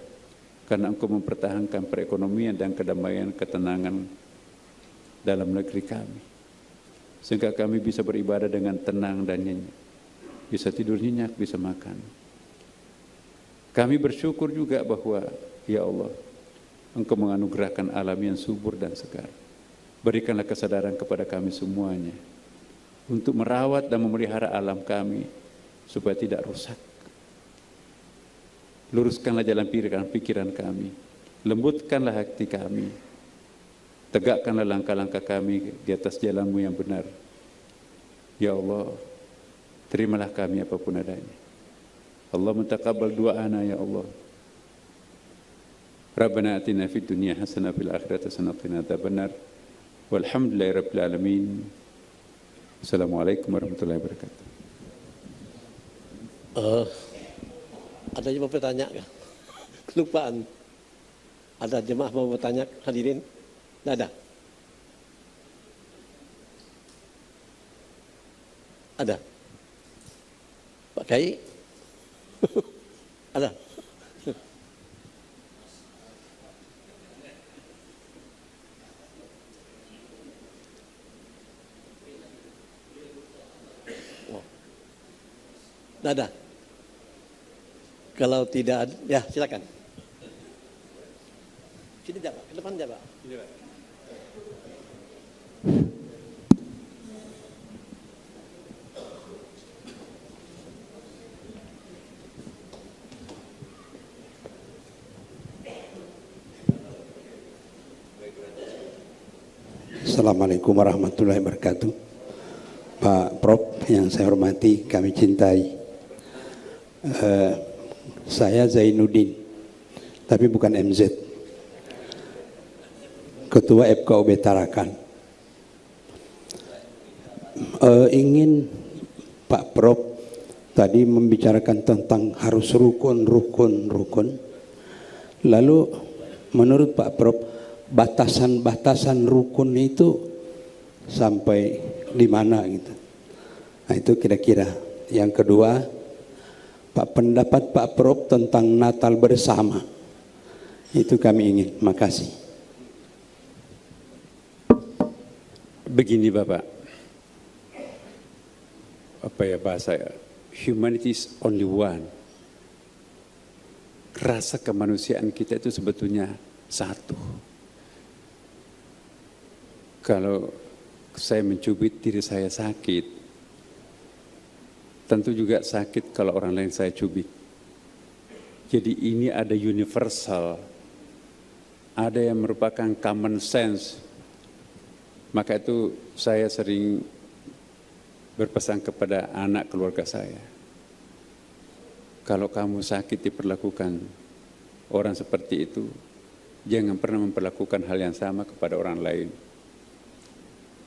karena Engkau mempertahankan perekonomian dan kedamaian, ketenangan dalam negeri kami. sehingga kami bisa beribadah dengan tenang dan nyenyak, bisa tidur nyenyak, bisa makan. Kami bersyukur juga bahwa ya Allah, Engkau menganugerahkan alam yang subur dan segar. Berikanlah kesadaran kepada kami semuanya untuk merawat dan memelihara alam kami supaya tidak rusak. Luruskanlah jalan pikiran kami, lembutkanlah hati kami, tegakkanlah langkah-langkah kami di atas jalan-Mu yang benar. Ya Allah, terimalah kami apapun adanya. Allahumma taqabbal du'ana ya Allah. Rabbana atina fid dunya hasanah fil akhirati hasanah wa qina adzabannar. Walhamdulillahi rabbil alamin. Assalamualaikum warahmatullahi wabarakatuh. Ada yang mau bertanya? Kelupaan. Ada jemaah mau bertanya, hadirin? Tidak ada? Ada? Pak Kiai? Ada? Tidak ada? Kalau tidak ada, ya silakan. Sini aja Pak, ke depan aja Pak. Sini, Pak. Assalamualaikum warahmatullahi wabarakatuh. Pak Prof yang saya hormati, kami cintai. Saya Zainuddin, tapi bukan MZ. Ketua FKUB Tarakan. Ingin Pak Prof tadi membicarakan tentang harus rukun. Lalu menurut Pak Prof, batasan-batasan rukun itu sampai di mana gitu. Nah itu kira-kira. Yang kedua, pendapat Pak Prof tentang Natal bersama. Itu kami ingin. Makasih. Begini Bapak, apa ya bahasa ya? Humanity is only one. Rasa kemanusiaan kita itu sebetulnya satu. Kalau saya mencubit diri saya sakit, tentu juga sakit kalau orang lain saya cubit. Jadi ini ada universal, ada yang merupakan common sense. Maka itu saya sering berpesan kepada anak keluarga saya. Kalau kamu sakit diperlakukan orang seperti itu, jangan pernah memperlakukan hal yang sama kepada orang lain.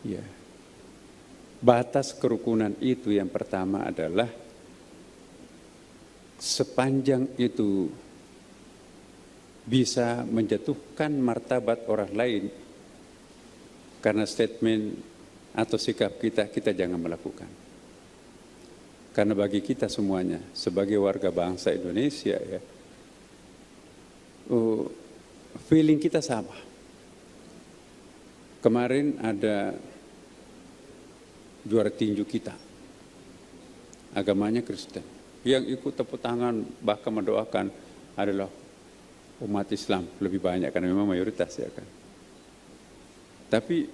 Ya. Batas kerukunan itu yang pertama adalah sepanjang itu bisa menjatuhkan martabat orang lain, karena statement atau sikap kita jangan melakukan. Karena bagi kita semuanya sebagai warga bangsa Indonesia ya, feeling kita sama. Kemarin ada juara tinju kita, agamanya Kristen, yang ikut tepuk tangan bahkan mendoakan adalah umat Islam lebih banyak karena memang mayoritas ya kan. Tapi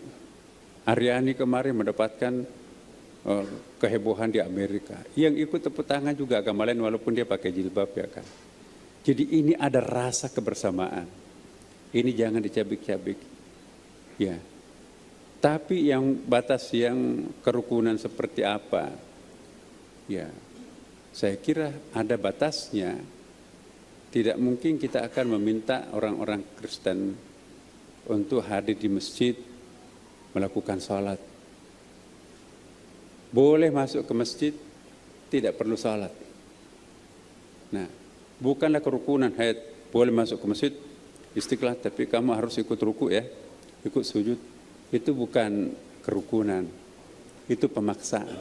Aryani kemarin mendapatkan kehebohan di Amerika. Yang ikut tepuk tangan juga agama lain walaupun dia pakai jilbab ya kan. Jadi ini ada rasa kebersamaan. Ini jangan dicabik-cabik. Ya. Tapi yang batas yang kerukunan seperti apa? Ya. Saya kira ada batasnya. Tidak mungkin kita akan meminta orang-orang Kristen untuk hadir di masjid melakukan sholat. Boleh masuk ke masjid, tidak perlu sholat. Nah, bukanlah kerukunan, boleh masuk ke masjid, Istiqlal, tapi kamu harus ikut ruku ya, ikut sujud. Itu bukan kerukunan, itu pemaksaan.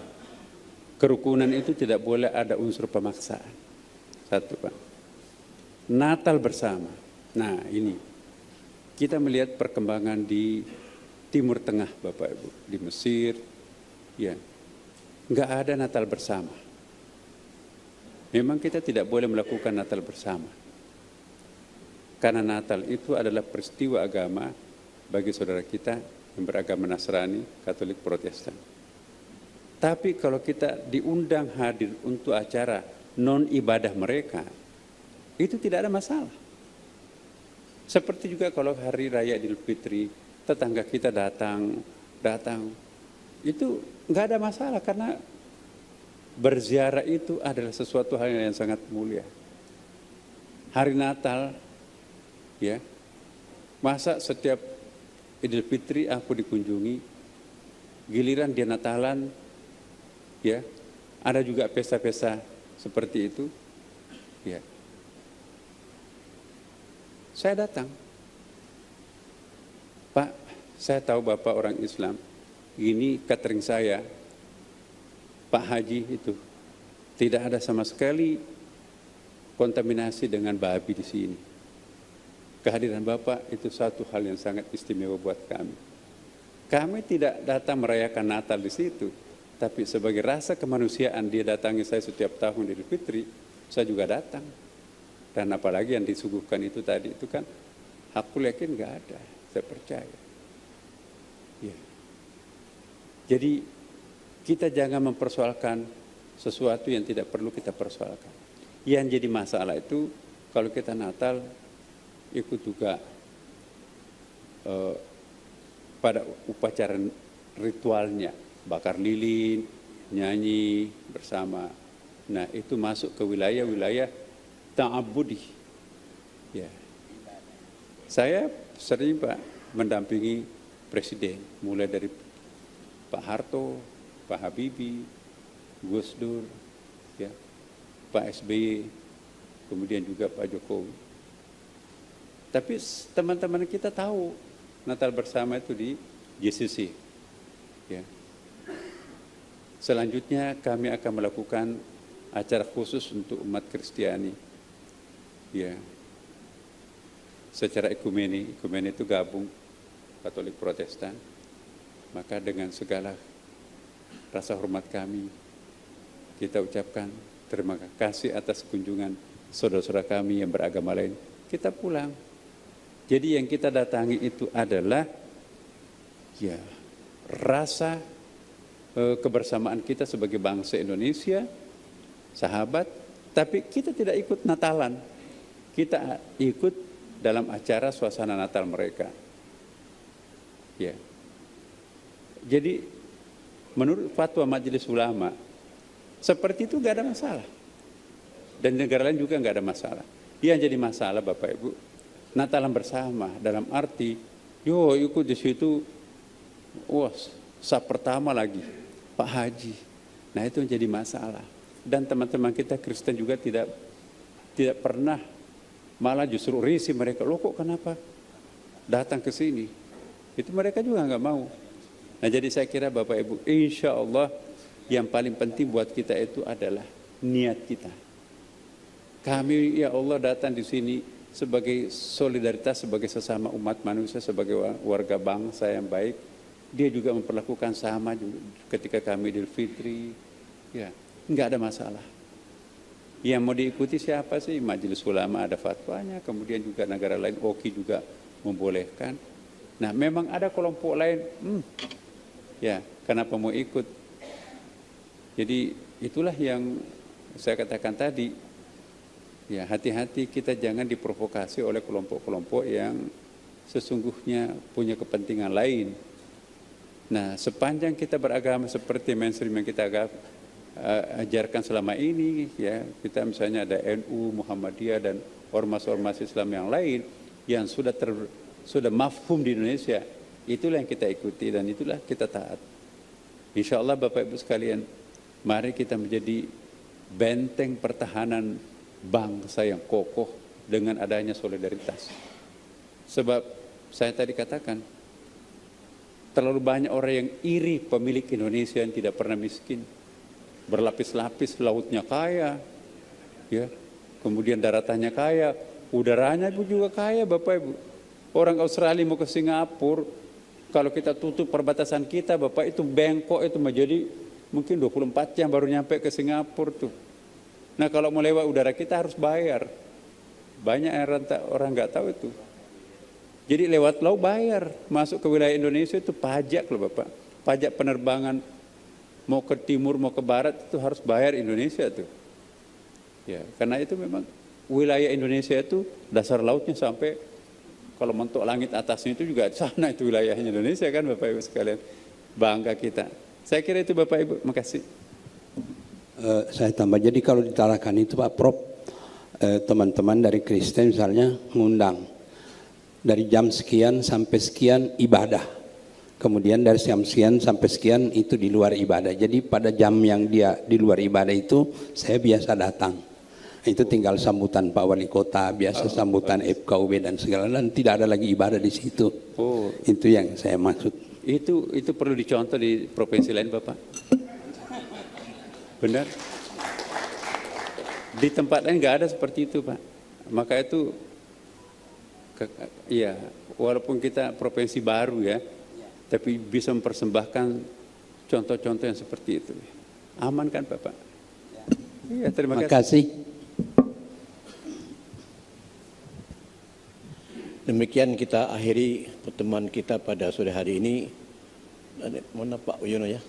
Kerukunan itu tidak boleh ada unsur pemaksaan. Satu Pak. Natal bersama. Nah ini. Kita melihat perkembangan di Timur Tengah Bapak Ibu, di Mesir, Ya, nggak ada Natal bersama. Memang kita tidak boleh melakukan Natal bersama. Karena Natal itu adalah peristiwa agama bagi saudara kita yang beragama Nasrani, Katolik, Protestan. Tapi kalau kita diundang hadir untuk acara non ibadah mereka, itu tidak ada masalah. Seperti juga kalau hari raya Idul Fitri, tetangga kita datang, itu nggak ada masalah karena berziarah itu adalah sesuatu hal yang sangat mulia. Hari Natal, ya, masa setiap Idul Fitri aku dikunjungi, giliran dia Natalan, ya, ada juga pesta-pesta seperti itu, ya. Saya datang, Pak, saya tahu Bapak orang Islam, ini catering saya, Pak Haji itu, tidak ada sama sekali kontaminasi dengan babi di sini. Kehadiran Bapak itu satu hal yang sangat istimewa buat kami. Kami tidak datang merayakan Natal di situ, tapi sebagai rasa kemanusiaan dia datangi saya setiap tahun Idul Fitri, saya juga datang. Dan apalagi yang disuguhkan itu tadi, itu kan aku yakin nggak ada, saya percaya. Ya. Jadi kita jangan mempersoalkan sesuatu yang tidak perlu kita persoalkan. Yang jadi masalah itu kalau kita Natal ikut juga pada upacara ritualnya, bakar lilin, nyanyi bersama. Nah itu masuk ke wilayah-wilayah ta'abudi. Ya. Saya sering Pak mendampingi presiden, mulai dari Pak Harto, Pak Habibie, Gus Dur, ya, Pak SBY, kemudian juga Pak Jokowi. Tapi teman-teman kita tahu Natal bersama itu di GCC. Ya. Selanjutnya kami akan melakukan acara khusus untuk umat Kristiani. Ya. Secara ekumeni itu gabung Katolik Protestan. Maka dengan segala rasa hormat kami, kita ucapkan terima kasih atas kunjungan saudara-saudara kami yang beragama lain. Kita pulang. Jadi yang kita datangi itu adalah ya rasa kebersamaan kita sebagai bangsa Indonesia, sahabat, tapi kita tidak ikut Natalan. Kita ikut dalam acara suasana Natal mereka. Ya. Jadi menurut fatwa Majelis Ulama seperti itu nggak ada masalah. Dan negara lain juga nggak ada masalah. Yang jadi masalah Bapak Ibu, Natalan bersama dalam arti, yo ikut di situ, wah sab pertama lagi Pak Haji. Nah itu yang jadi masalah. Dan teman-teman kita Kristen juga tidak pernah, malah justru risih mereka. Loh kok kenapa datang ke sini? Itu mereka juga nggak mau. Nah jadi saya kira Bapak Ibu, insya Allah yang paling penting buat kita itu adalah niat kita. Kami ya Allah datang di sini sebagai solidaritas, sebagai sesama umat manusia, sebagai warga bangsa yang baik. Dia juga memperlakukan sama ketika kami Idul Fitri. Ya, nggak ada masalah. Yang mau diikuti siapa sih? Majelis Ulama ada fatwanya, kemudian juga negara lain, OKI juga membolehkan. Nah memang ada kelompok lain, ya kenapa mau ikut? Jadi itulah yang saya katakan tadi. Ya, hati-hati kita jangan diprovokasi oleh kelompok-kelompok yang sesungguhnya punya kepentingan lain. Nah, sepanjang kita beragama seperti mainstream yang kita ajarkan selama ini, ya, kita misalnya ada NU, Muhammadiyah dan ormas-ormas Islam yang lain yang sudah mafhum di Indonesia, itulah yang kita ikuti dan itulah kita taat. Insya Allah Bapak Ibu sekalian, mari kita menjadi benteng pertahanan bangsa yang kokoh dengan adanya solidaritas. Sebab saya tadi katakan, terlalu banyak orang yang iri pemilik Indonesia yang tidak pernah miskin. Berlapis-lapis, lautnya kaya, ya, kemudian daratannya kaya, udaranya juga kaya Bapak Ibu. Orang Australia mau ke Singapura, Kalau kita tutup perbatasan kita, Bapak, itu bengkok itu menjadi mungkin 24 jam baru nyampe ke Singapura tuh. Nah kalau mau lewat udara kita harus bayar. Banyak orang nggak tahu itu. Jadi lewat laut bayar. Masuk ke wilayah Indonesia itu pajak loh Bapak. Pajak penerbangan mau ke timur mau ke barat itu harus bayar Indonesia tuh. Ya, karena itu memang wilayah Indonesia itu dasar lautnya sampai kalau mentok langit atasnya itu juga sana itu wilayahnya Indonesia kan Bapak Ibu sekalian. Bangga kita. Saya kira itu Bapak Ibu, makasih. Saya tambah, jadi kalau di Tarakan itu Pak Prof, teman-teman dari Kristen misalnya ngundang dari jam sekian sampai sekian ibadah. Kemudian dari jam sekian sampai sekian itu di luar ibadah. Jadi pada jam yang dia di luar ibadah itu saya biasa datang. Itu tinggal sambutan Pak Wali Kota, biasa sambutan FKUB dan segala, dan tidak ada lagi ibadah di situ. Oh, itu yang saya maksud. Itu perlu dicontoh di provinsi lain Bapak. Benar. Di tempat lain nggak ada seperti itu Pak. Maka itu, iya, walaupun kita provinsi baru ya, tapi bisa mempersembahkan contoh-contoh yang seperti itu. Aman kan Bapak? Iya, terima kasih. Demikian kita akhiri pertemuan kita pada sore hari ini. Mana Pak Wiono ya?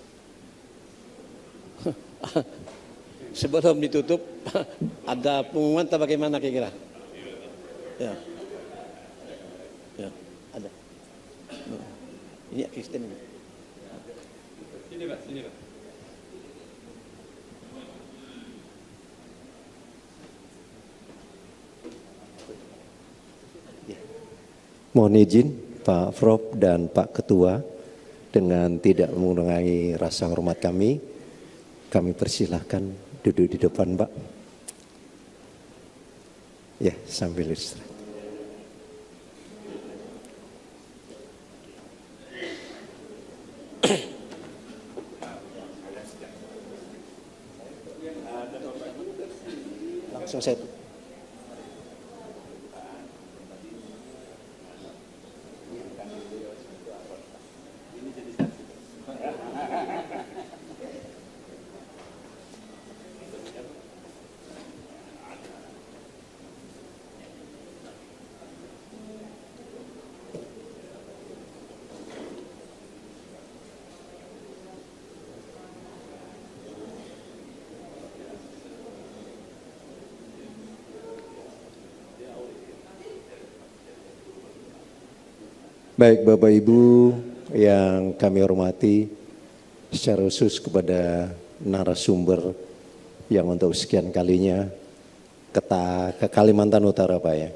Sebelum ditutup, ada pengumuman atau bagaimana kira-kira? Ya. Ya, ada. Ini Kristen. Sini Pak, sini Pak. Mohon izin Pak Prof dan Pak Ketua, dengan tidak mengurangi rasa hormat kami persilahkan duduk di depan Pak. Ya, sambil istirahat. Langsung saya. Baik Bapak Ibu yang kami hormati, secara khusus kepada narasumber yang untuk sekian kalinya ke Kalimantan Utara Pak ya,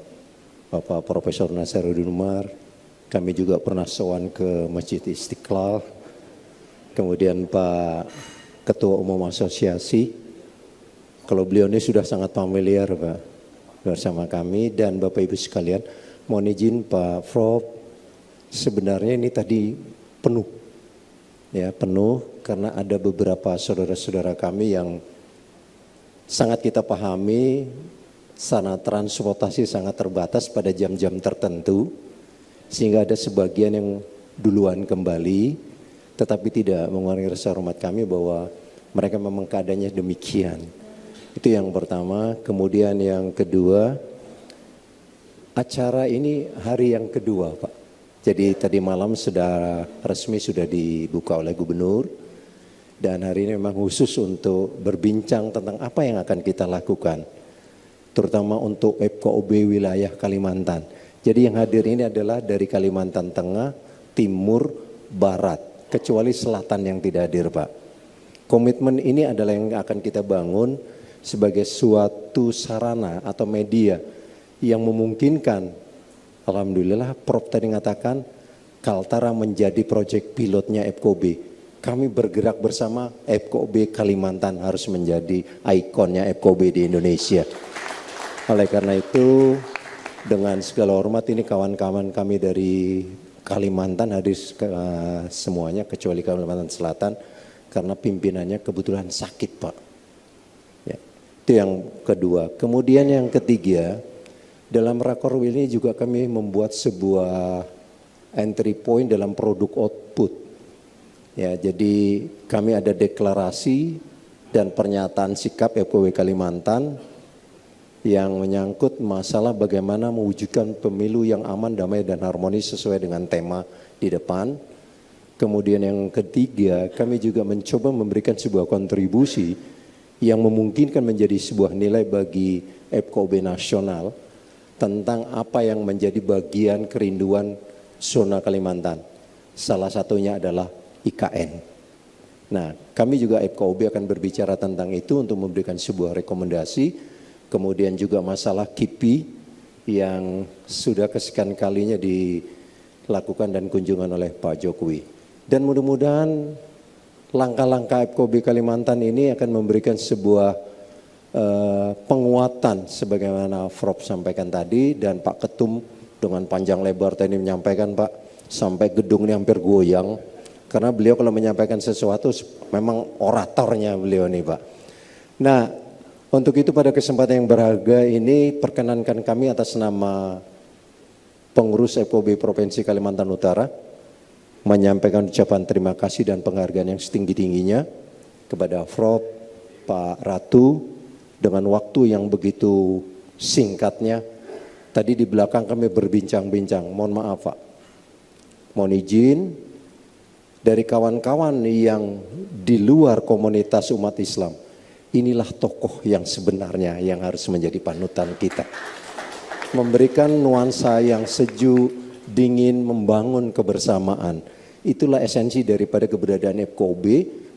Bapak Profesor Nasaruddin Umar. Kami juga pernah sowan ke Masjid Istiqlal, kemudian Pak Ketua Umum Asosiasi. Kalau beliau ini sudah sangat familiar Pak bersama kami, dan Bapak Ibu sekalian, mohon izin Pak Prof, sebenarnya ini tadi penuh, ya penuh karena ada beberapa saudara-saudara kami yang sangat kita pahami sarana transportasi sangat terbatas pada jam-jam tertentu, sehingga ada sebagian yang duluan kembali, tetapi tidak mengurangi rasa hormat kami bahwa mereka memang keadaannya demikian. Itu yang pertama. Kemudian yang kedua, acara ini hari yang kedua Pak. Jadi tadi malam sudah resmi sudah dibuka oleh Gubernur, dan hari ini memang khusus untuk berbincang tentang apa yang akan kita lakukan, terutama untuk FKUB wilayah Kalimantan. Jadi yang hadir ini adalah dari Kalimantan Tengah, Timur, Barat, kecuali Selatan yang tidak hadir Pak. Komitmen ini adalah yang akan kita bangun sebagai suatu sarana atau media yang memungkinkan. Alhamdulillah Prof tadi mengatakan Kaltara menjadi proyek pilotnya FKUB. Kami bergerak bersama, FKUB Kalimantan harus menjadi ikonnya FKUB di Indonesia. Oleh karena itu, dengan segala hormat ini kawan-kawan kami dari Kalimantan hadir semuanya kecuali Kalimantan Selatan karena pimpinannya kebetulan sakit Pak. Ya, itu yang kedua. Kemudian yang ketiga, dalam rakor ini juga kami membuat sebuah entry point dalam produk output. Ya, jadi kami ada deklarasi dan pernyataan sikap FKUB Kalimantan yang menyangkut masalah bagaimana mewujudkan pemilu yang aman, damai, dan harmonis sesuai dengan tema di depan. Kemudian yang ketiga, kami juga mencoba memberikan sebuah kontribusi yang memungkinkan menjadi sebuah nilai bagi FKUB nasional tentang apa yang menjadi bagian kerinduan zona Kalimantan. Salah satunya adalah IKN. Nah, kami juga FKUB akan berbicara tentang itu untuk memberikan sebuah rekomendasi. Kemudian juga masalah KIPI yang sudah kesekian kalinya dilakukan dan kunjungan oleh Pak Jokowi. Dan mudah-mudahan langkah-langkah FKUB Kalimantan ini akan memberikan sebuah penguatan sebagaimana Prof sampaikan tadi, dan Pak Ketum dengan panjang lebar tadi menyampaikan, Pak, sampai gedung ini hampir goyang karena beliau kalau menyampaikan sesuatu memang oratornya beliau nih, Pak. Nah, untuk itu pada kesempatan yang berharga ini perkenankan kami atas nama pengurus FKUB Provinsi Kalimantan Utara menyampaikan ucapan terima kasih dan penghargaan yang setinggi-tingginya kepada Prof, Pak Ratu, dengan waktu yang begitu singkatnya. Tadi di belakang kami berbincang-bincang, mohon maaf Pak, mohon izin dari kawan-kawan yang di luar komunitas umat Islam, inilah tokoh yang sebenarnya yang harus menjadi panutan kita. Memberikan nuansa yang sejuk, dingin, membangun kebersamaan. Itulah esensi daripada keberadaan FKUB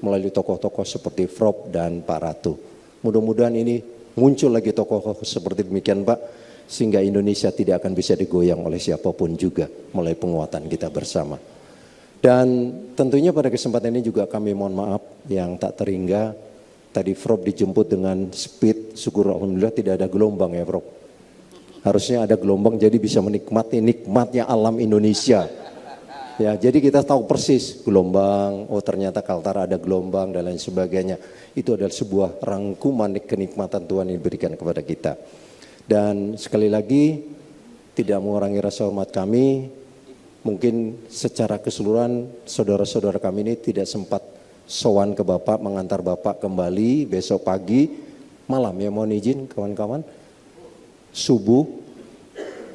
melalui tokoh-tokoh seperti Prof dan Pak Ratu. Mudah-mudahan ini muncul lagi tokoh seperti demikian, Pak, sehingga Indonesia tidak akan bisa digoyang oleh siapapun juga melalui penguatan kita bersama. Dan tentunya pada kesempatan ini juga kami mohon maaf yang tak terhingga. Tadi Prof dijemput dengan speed, syukur alhamdulillah tidak ada gelombang ya Prof. Harusnya ada gelombang jadi bisa menikmati nikmatnya alam Indonesia. Ya, jadi kita tahu persis gelombang, oh ternyata Kaltara ada gelombang dan lain sebagainya. Itu adalah sebuah rangkuman kenikmatan Tuhan yang diberikan kepada kita. Dan sekali lagi tidak mengurangi rasa hormat kami, mungkin secara keseluruhan saudara-saudara kami ini tidak sempat sowan ke Bapak, mengantar Bapak kembali besok pagi, malam ya mohon izin kawan-kawan, subuh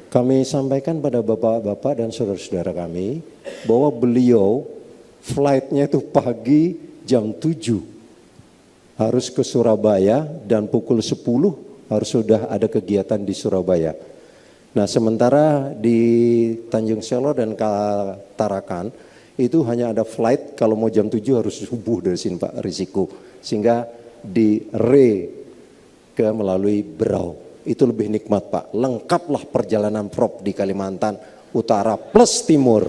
kami sampaikan pada bapak-bapak dan saudara-saudara kami bahwa beliau flightnya itu pagi jam 7 harus ke Surabaya dan pukul 10 harus sudah ada kegiatan di Surabaya. Nah sementara di Tanjung Selor dan Tarakan itu hanya ada flight kalau mau jam 7 harus subuh dari sini Pak, risiko. Sehingga di ke melalui Berau. Itu lebih nikmat Pak, lengkaplah perjalanan Prof di Kalimantan Utara plus Timur.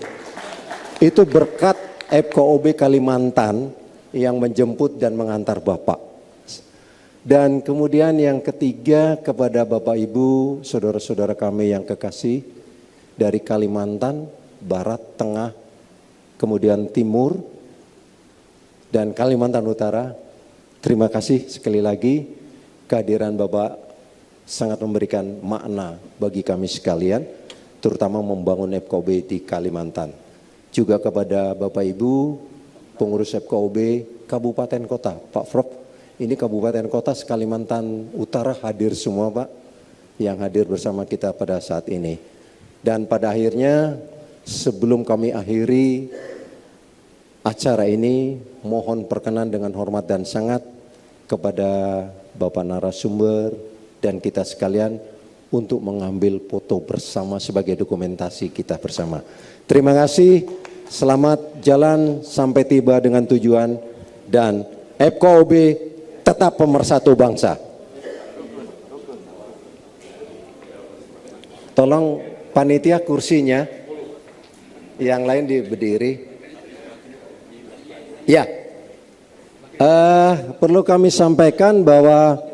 Itu berkat FKUB Kalimantan yang menjemput dan mengantar Bapak. Dan kemudian yang ketiga kepada Bapak Ibu, saudara-saudara kami yang kekasih dari Kalimantan, Barat, Tengah, kemudian Timur, dan Kalimantan Utara. Terima kasih sekali lagi kehadiran Bapak sangat memberikan makna bagi kami sekalian, terutama membangun FKUB di Kalimantan. Juga kepada Bapak Ibu, pengurus FKUB Kabupaten Kota, Pak Prof, ini Kabupaten Kota Kalimantan Utara hadir semua Pak, yang hadir bersama kita pada saat ini. Dan pada akhirnya, sebelum kami akhiri acara ini, mohon perkenan dengan hormat dan sangat kepada Bapak narasumber, dan kita sekalian untuk mengambil foto bersama sebagai dokumentasi kita bersama. Terima kasih, selamat jalan sampai tiba dengan tujuan, dan FKUB tetap pemersatu bangsa. Tolong panitia kursinya, yang lain berdiri. Ya, perlu kami sampaikan bahwa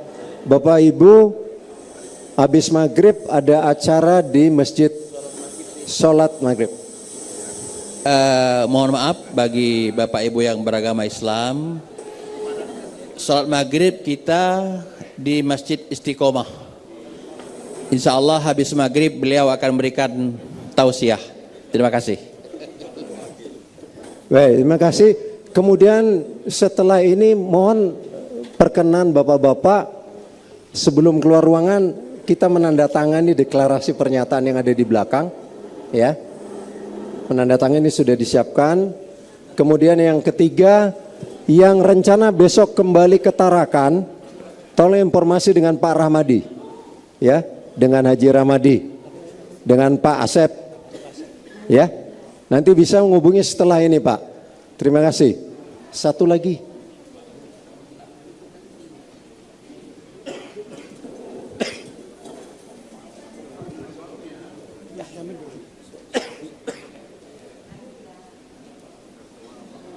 Bapak Ibu, habis maghrib ada acara di Masjid Sholat Maghrib. Mohon maaf bagi Bapak Ibu yang beragama Islam, sholat maghrib kita di Masjid Istiqomah. Insya Allah habis maghrib beliau akan memberikan tausiah. Terima kasih. Baik, terima kasih. Kemudian setelah ini mohon perkenan Bapak-bapak sebelum keluar ruangan kita menandatangani deklarasi pernyataan yang ada di belakang, ya. Menandatangani sudah disiapkan. Kemudian yang ketiga, yang rencana besok kembali ke Tarakan, tolong informasi dengan Pak Rahmadi, ya, dengan Haji Ramadi, dengan Pak Asep, ya. Nanti bisa menghubungi setelah ini, Pak. Terima kasih. Satu lagi.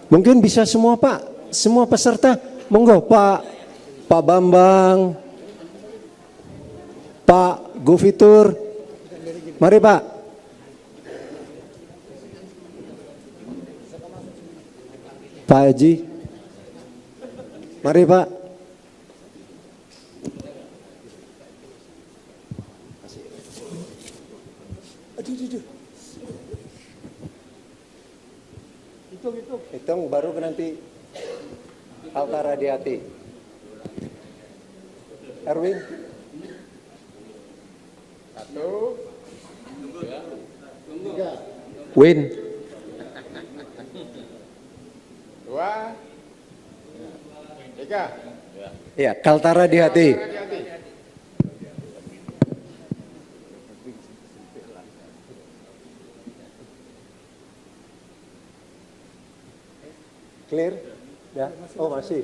Mungkin bisa semua, Pak, semua peserta, monggo Pak Bambang, Pak Gofitur, mari Pak. Pak Haji, mari Pak. Hitung baru nanti Altara di hati. Erwin. 1, 2, 3. Win. 2, 3. Ya, Kaltara di hati. Clear? Ya? Oh, masih.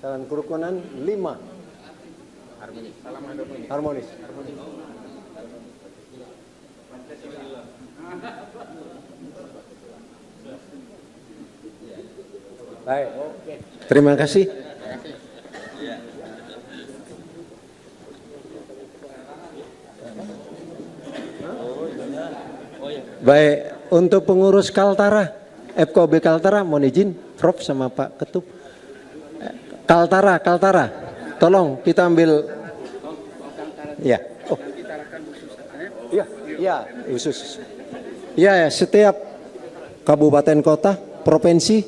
Salam kerukunan 5. Harmonis. Baik. Terima kasih. Baik, untuk pengurus Kaltara, FKB Kaltara, mohon izin, Prof sama Pak Ketum. Kaltara, tolong kita ambil. Ya, oh, ya, khusus. Ya, setiap kabupaten kota, provinsi.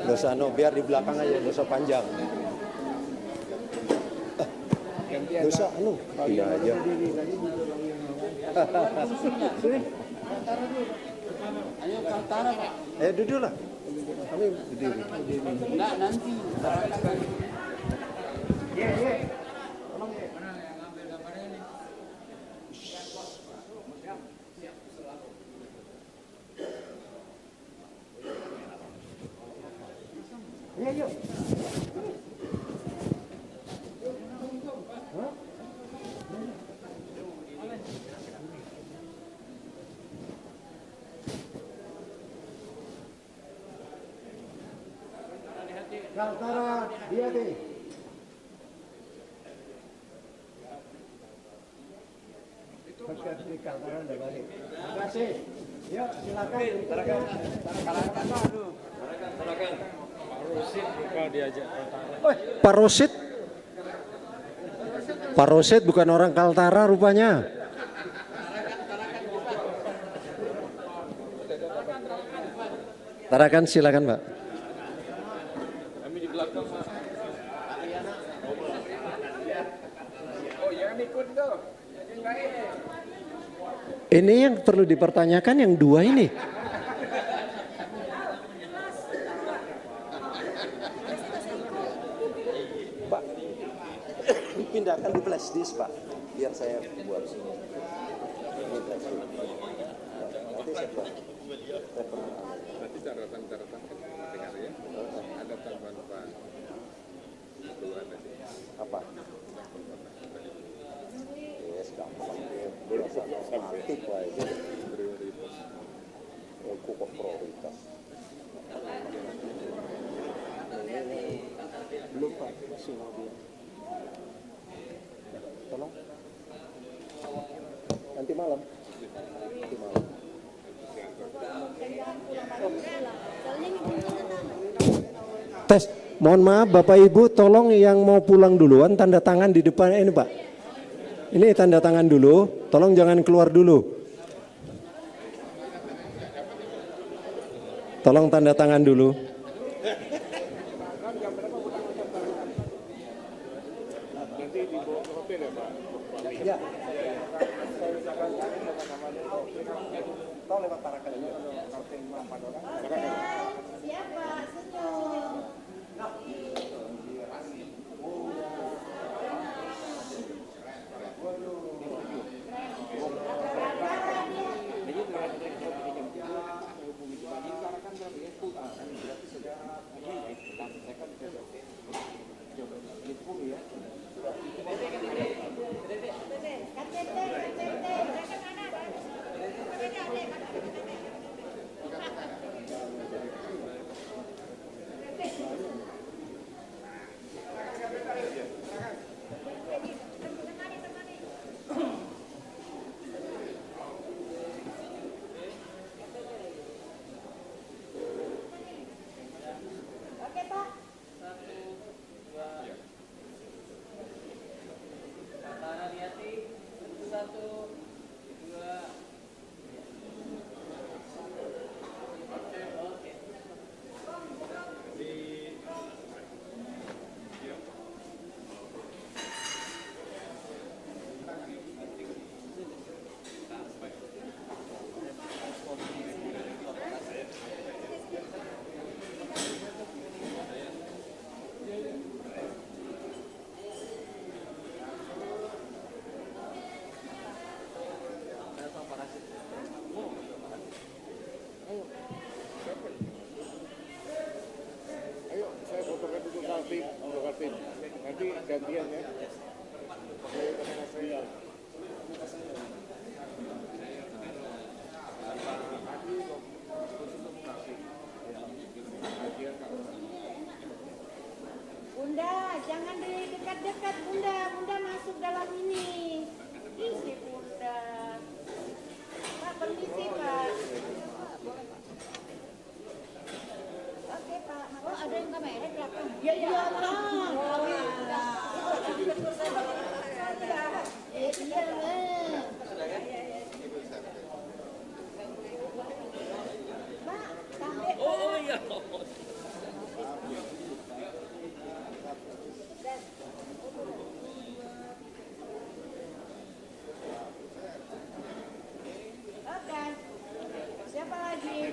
Dosa biar di belakang aja, dosa panjang. Dosa iya aja. Ayo Kaltara, Pak. Duduk lah. Kami berdiri. Enggak, nanti. Iya. Iya. Kaltara di hati. Kaltara udah balik. Terima kasih. Yuk silakan. Silakan. Pak Rosid bukan orang Kaltara rupanya. Tarakan silakan Pak. Ini yang perlu dipertanyakan yang dua ini. Pak, pindahkan di flash disk Pak, biar saya buat sini. Ini flash disk. Nanti saya buat. Nanti catatan dengar ya. Ada tambahan Pak. Apa? Yes, gampang. Aktif aja. Pokok prioritas. Belum Pak, masih mau dia. Tolong. Nanti malam. Tes, Mohon maaf Bapak Ibu, tolong yang mau pulang duluan tanda tangan di depan ini Pak. Ini tanda tangan dulu, tolong jangan keluar dulu. Tolong tanda tangan dulu. Ayo, saya fotokan dulu Kaltim, nanti gantian ya. Saya. Bunda, jangan di dekat-dekat Bunda. Bunda masuk dalam ini. Isi Bunda. Pak, permisi Pak. Oke Pak. Oh, ada yang kamera di belakang? Ya, iya Pak. Oh iya. Oke. Siapa lagi?